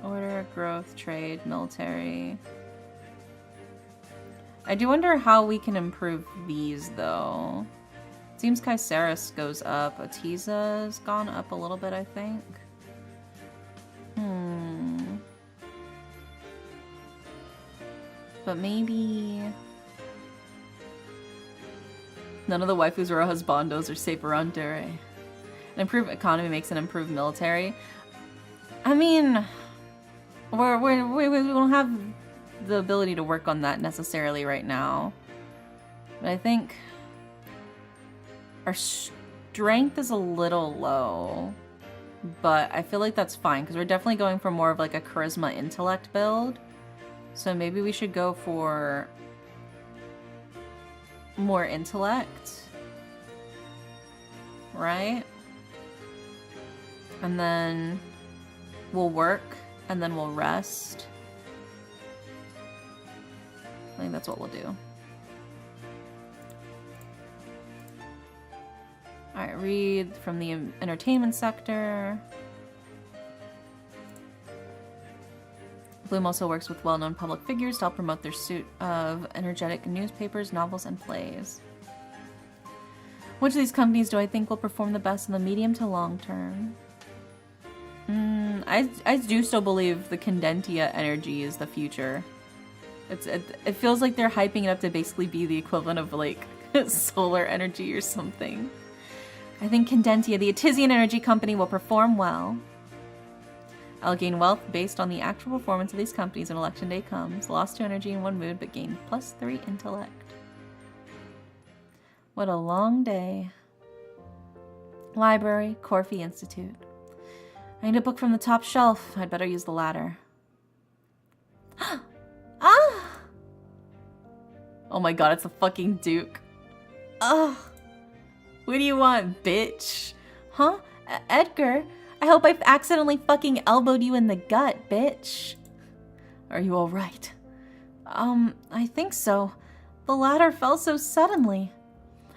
Order, growth, trade, military. I do wonder how we can improve these, though. Seems Kaiseris goes up. Atiza's gone up a little bit, I think. But maybe... None of the waifus or husbandos are safe around Dere. An improved economy makes an improved military. I mean... We don't have the ability to work on that necessarily right now. But I think our strength is a little low. But I feel like that's fine because we're definitely going for more of like a charisma intellect build. So maybe we should go for more intellect. Right? And then we'll work. And then we'll rest. I think that's what we'll do. Alright, read from the entertainment sector. Bloom also works with well-known public figures to help promote their suite of energetic newspapers, novels, and plays. Which of these companies do I think will perform the best in the medium to long term? I do still believe the Condentia energy is the future. It feels like they're hyping it up to basically be the equivalent of like solar energy or something. I think Condentia, the Atizian energy company, will perform well. I'll gain wealth based on the actual performance of these companies when election day comes. Lost 2 energy in 1 mood, but gained +3 intellect. What a long day. Library, Corfi Institute. I need a book from the top shelf. I'd better use the ladder. Ah! Oh my god, it's a fucking Duke. Ugh. What do you want, bitch? Huh? Edgar? I hope I've accidentally fucking elbowed you in the gut, bitch. Are you alright? I think so. The ladder fell so suddenly.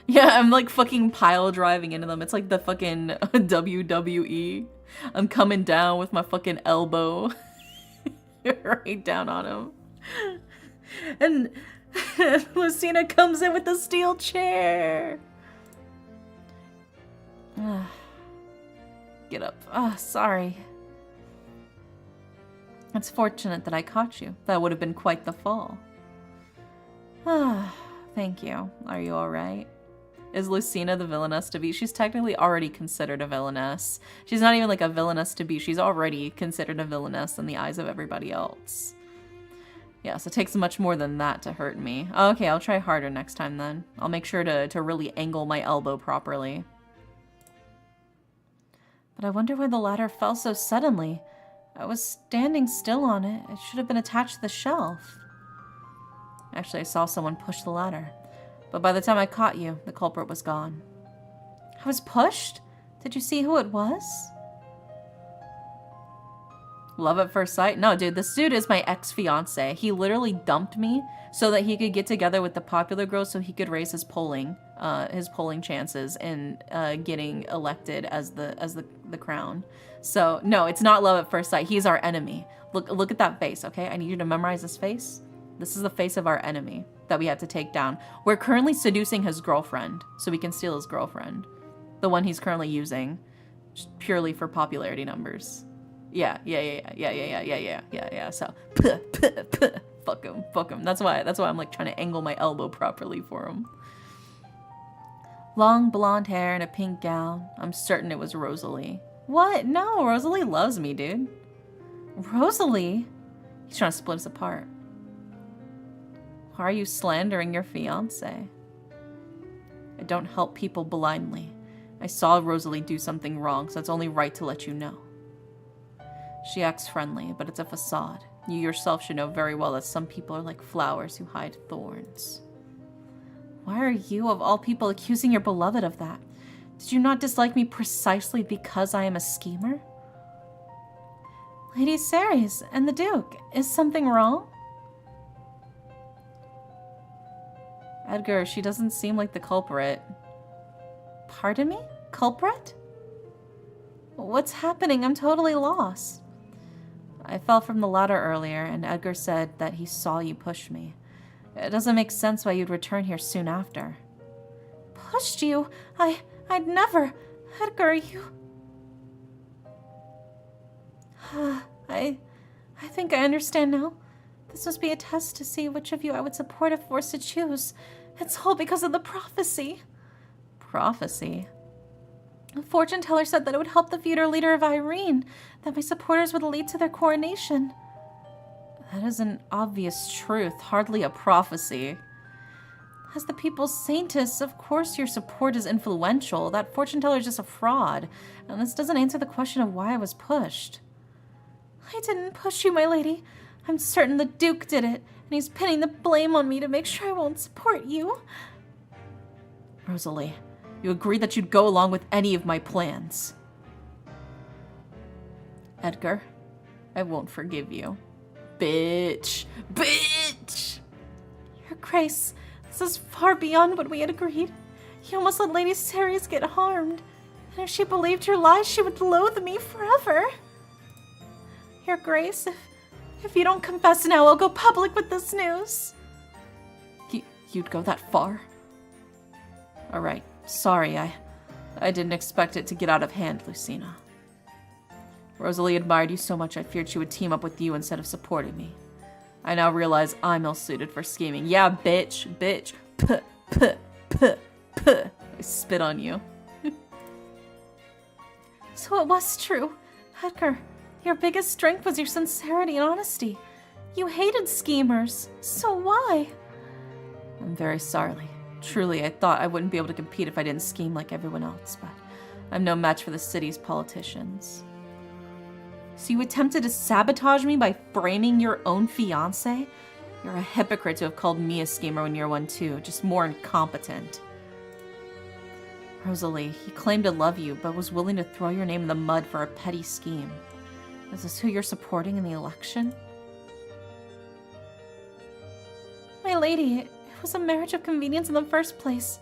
Yeah, I'm like fucking pile driving into them. It's like the fucking WWE. I'm coming down with my fucking elbow. Right down on him. And Lucina comes in with the steel chair. Get up. Sorry. It's fortunate that I caught you. That would have been quite the fall. Thank you. Are you alright? Is Lucina the villainess to be? She's technically already considered a villainess. She's not even like a villainess to be. She's already considered a villainess in the eyes of everybody else. Yeah, so it takes much more than that to hurt me. Okay, I'll try harder next time then. I'll make sure to really angle my elbow properly. But I wonder why the ladder fell so suddenly. I was standing still on it. It should have been attached to the shelf. Actually, I saw someone push the ladder. But by the time I caught you, the culprit was gone. I was pushed? Did you see who it was? Love at first sight? No, dude, this dude is my ex-fiance. He literally dumped me so that he could get together with the popular girl so he could raise his polling his polling chances in getting elected as the crown. So no, it's not love at first sight. He's our enemy. Look at that face, okay? I need you to memorize this face. This is the face of our enemy that we have to take down. We're currently seducing his girlfriend, so we can steal his girlfriend. The one he's currently using, just purely for popularity numbers. Yeah. So, fuck him. That's why I'm like trying to angle my elbow properly for him. Long blonde hair and a pink gown. I'm certain it was Rosalie. What? No, Rosalie loves me, dude. Rosalie? He's trying to split us apart. Why are you slandering your fiancé? I don't help people blindly. I saw Rosalie do something wrong, so it's only right to let you know. She acts friendly, but it's a facade. You yourself should know very well that some people are like flowers who hide thorns. Why are you, of all people, accusing your beloved of that? Did you not dislike me precisely because I am a schemer? Lady Ceres and the Duke, is something wrong? Edgar, she doesn't seem like the culprit. Pardon me? Culprit? What's happening? I'm totally lost. I fell from the ladder earlier, and Edgar said that he saw you push me. It doesn't make sense why you'd return here soon after. Pushed you? I'd never. Edgar, you... I think I understand now. This must be a test to see which of you I would support if forced to choose. It's all because of the prophecy. Prophecy? A fortune teller said that it would help the future leader of Irene, that my supporters would lead to their coronation. That is an obvious truth, hardly a prophecy. As the people's saintess, of course your support is influential. That fortune teller is just a fraud, and this doesn't answer the question of why I was pushed. I didn't push you, my lady. I'm certain the Duke did it, and he's pinning the blame on me to make sure I won't support you. Rosalie, you agreed that you'd go along with any of my plans. Edgar, I won't forgive you. Bitch! Bitch! Your Grace, this is far beyond what we had agreed. You almost let Lady Ceres get harmed. And if she believed your lies, she would loathe me forever. Your Grace, if you don't confess now, I'll go public with this news. You'd go that far? Alright, sorry, I didn't expect it to get out of hand, Lucina. Rosalie admired you so much I feared she would team up with you instead of supporting me. I now realize I'm ill-suited for scheming. Yeah, bitch. I spit on you. So it was true. Edgar, your biggest strength was your sincerity and honesty. You hated schemers. So why? I'm very sorry. Truly, I thought I wouldn't be able to compete if I didn't scheme like everyone else, but I'm no match for the city's politicians. So you attempted to sabotage me by framing your own fiancé? You're a hypocrite to have called me a schemer when you're one too, just more incompetent. Rosalie, he claimed to love you, but was willing to throw your name in the mud for a petty scheme. Is this who you're supporting in the election? My lady, it was a marriage of convenience in the first place.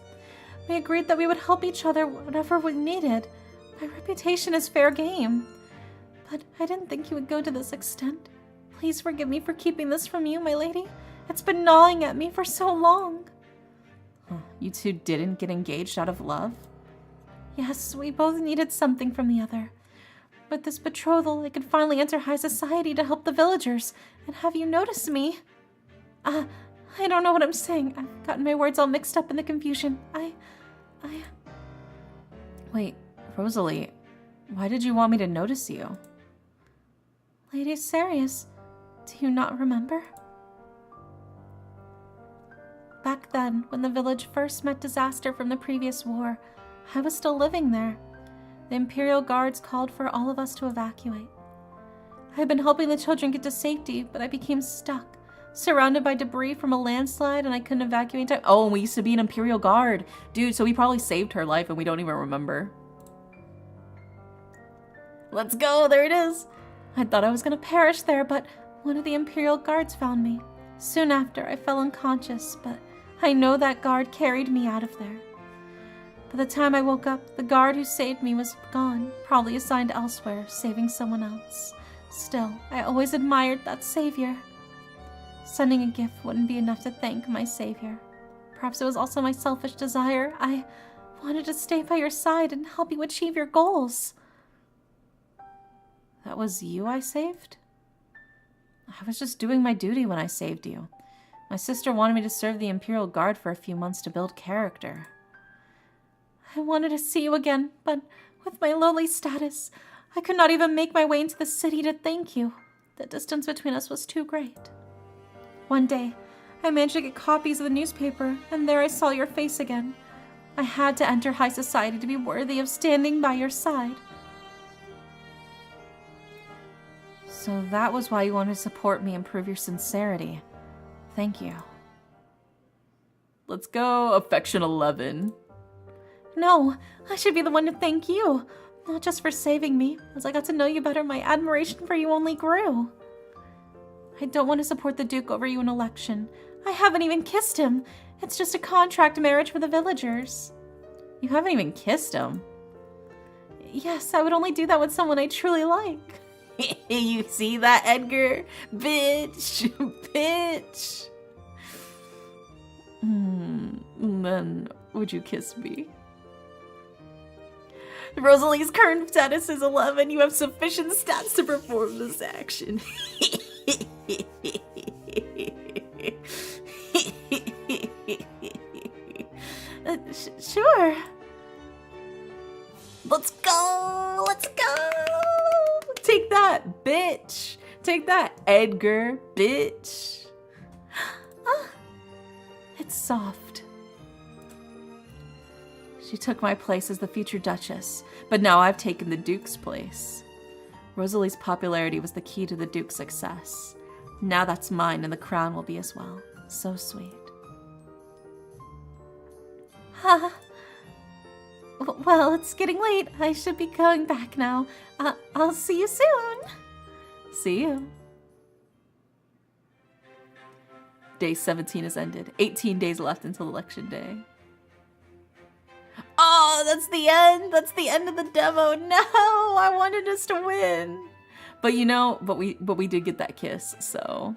We agreed that we would help each other whatever we needed. My reputation is fair game. But I didn't think you would go to this extent. Please forgive me for keeping this from you, my lady. It's been gnawing at me for so long. You two didn't get engaged out of love? Yes, we both needed something from the other. With this betrothal, I could finally enter high society to help the villagers and have you notice me. I don't know what I'm saying. I've gotten my words all mixed up in the confusion. Wait, Rosalie, why did you want me to notice you? Lady Ceres, do you not remember? Back then, when the village first met disaster from the previous war, I was still living there. The Imperial Guards called for all of us to evacuate. I had been helping the children get to safety, but I became stuck, surrounded by debris from a landslide, and I couldn't evacuate in time. Oh, and we used to be an Imperial Guard. Dude, so we probably saved her life and we don't even remember. Let's go, there it is. I thought I was going to perish there, but one of the Imperial Guards found me. Soon after, I fell unconscious, but I know that guard carried me out of there. By the time I woke up, the guard who saved me was gone, probably assigned elsewhere, saving someone else. Still, I always admired that savior. Sending a gift wouldn't be enough to thank my savior. Perhaps it was also my selfish desire. I wanted to stay by your side and help you achieve your goals. That was you I saved? I was just doing my duty when I saved you. My sister wanted me to serve the Imperial Guard for a few months to build character. I wanted to see you again, but with my lowly status, I could not even make my way into the city to thank you. The distance between us was too great. One day, I managed to get copies of the newspaper, and there I saw your face again. I had to enter high society to be worthy of standing by your side. So that was why you wanted to support me and prove your sincerity. Thank you. Let's go, Affection 11. No, I should be the one to thank you. Not just for saving me. As I got to know you better, my admiration for you only grew. I don't want to support the Duke over you in election. I haven't even kissed him. It's just a contract marriage for the villagers. You haven't even kissed him? Yes, I would only do that with someone I truly like. You see that, Edgar? Bitch! Bitch! Then, would you kiss me? Rosalie's current status is 11. You have sufficient stats to perform this action. Sure. Let's go! Let's go! Take that, bitch! Take that, Edgar, bitch! It's soft. She took my place as the future Duchess, but now I've taken the Duke's place. Rosalie's popularity was the key to the Duke's success. Now that's mine, and the crown will be as well. So sweet. Well, it's getting late. I should be going back now. I'll see you soon. See you. Day 17 has ended. 18 days left until election day. Oh, that's the end. That's the end of the demo. No, I wanted us to win. But you know, but we did get that kiss, so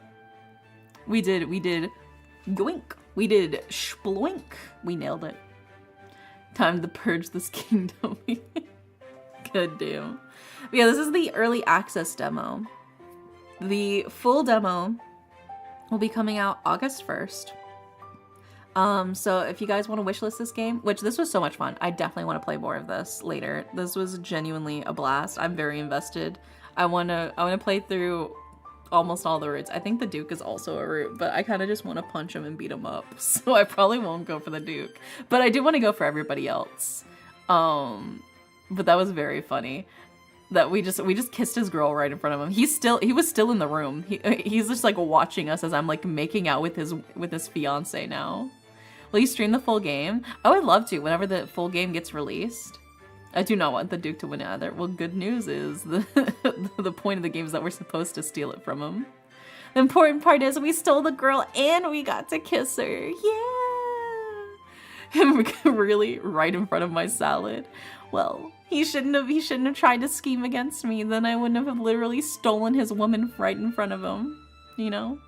we did yoink. We did sploink. We nailed it. Time to purge this kingdom. Good damn. But yeah, this is the early access demo. The full demo will be coming out August 1st. So if you guys want to wishlist this game, which this was so much fun, I definitely want to play more of this later. This was genuinely a blast. I'm very invested. I wanna play through almost all the routes. I think the Duke is also a route, but I kind of just want to punch him and beat him up. So I probably won't go for the Duke, but I do want to go for everybody else. But that was very funny that we just kissed his girl right in front of him. He was still in the room. He's just like watching us as I'm like making out with his fiance now. Will you stream the full game? I would love to whenever the full game gets released. I do not want the Duke to win either. Well, good news is the point of the game is that we're supposed to steal it from him. The important part is we stole the girl and we got to kiss her. Yeah! Really right in front of my salad. Well, he shouldn't have tried to scheme against me. Then I wouldn't have literally stolen his woman right in front of him. You know?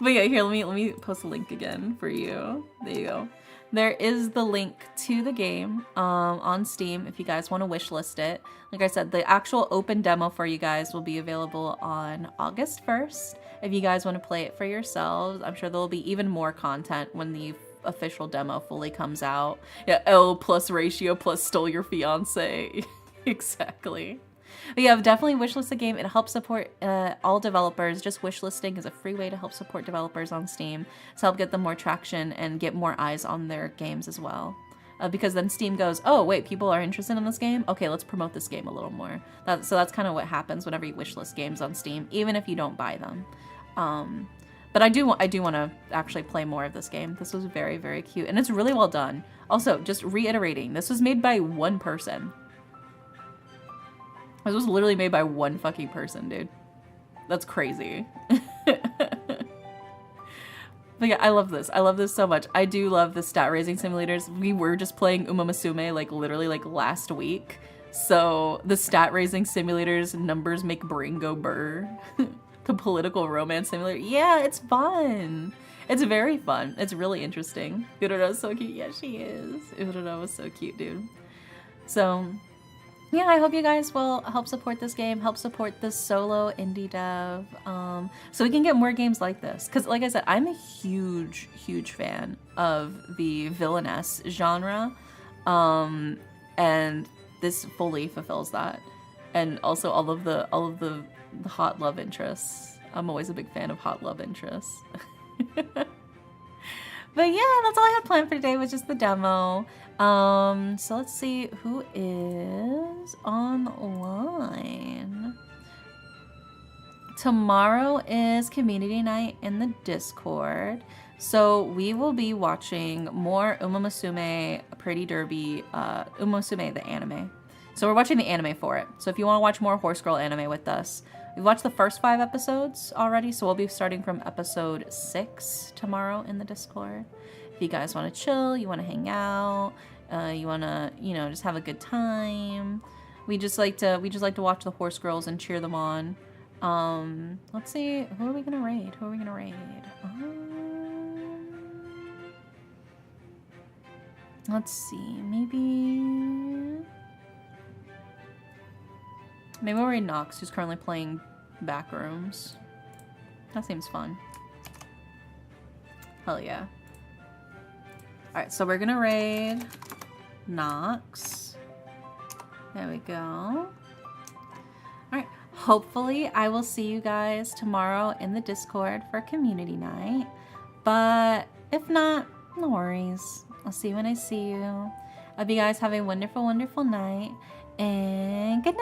But yeah, here, let me post a link again for you. There you go. There is the link to the game on Steam if you guys want to wishlist it. Like I said, the actual open demo for you guys will be available on August 1st. If you guys want to play it for yourselves, I'm sure there'll be even more content when the official demo fully comes out. Yeah, L plus ratio plus stole your fiance. Exactly. But yeah, definitely wishlist the game. It helps support all developers. Just wishlisting is a free way to help support developers on Steam to help get them more traction and get more eyes on their games as well. Because then Steam goes, oh wait, people are interested in this game? Okay, let's promote this game a little more. So that's kind of what happens whenever you wishlist games on Steam, even if you don't buy them. But I do want to actually play more of this game. This was very, very cute, and it's really well done. Also, just reiterating, this was made by one person. This was literally made by one fucking person, dude. That's crazy. But But yeah, I love this. I love this so much. I do love the stat raising simulators. We were just playing Uma Musume like literally like last week. So the stat raising simulators, numbers make brain go burr. The political romance simulator. Yeah, it's fun. It's very fun. It's really interesting. Urura's so cute. Yeah, she is. Urura was so cute, dude. So yeah, I hope you guys will help support this game, help support this solo indie dev, so we can get more games like this. Because like I said, I'm a huge, huge fan of the villainess genre, and this fully fulfills that. And also all of the hot love interests. I'm always a big fan of hot love interests. But yeah, that's all I had planned for today, was just the demo. So let's see who is online. Tomorrow is community night in the Discord. So we will be watching more Uma Musume Pretty Derby, Uma Musume the anime. So we're watching the anime for it. So if you want to watch more Horse Girl anime with us, we've watched the first 5 episodes already, so we'll be starting from episode 6 tomorrow in the Discord. If you guys want to chill, you want to hang out, you want to, you know, just have a good time. We just like to watch the Horse Girls and cheer them on. Let's see, who are we gonna raid? Who are we gonna raid? Let's see, maybe we'll raid Nox, who's currently playing Backrooms. That seems fun. Hell yeah. Alright, so we're gonna raid Nox. There we go. Alright, hopefully I will see you guys tomorrow in the Discord for community night. But if not, no worries. I'll see you when I see you. I hope you guys have a wonderful, wonderful night. And good night!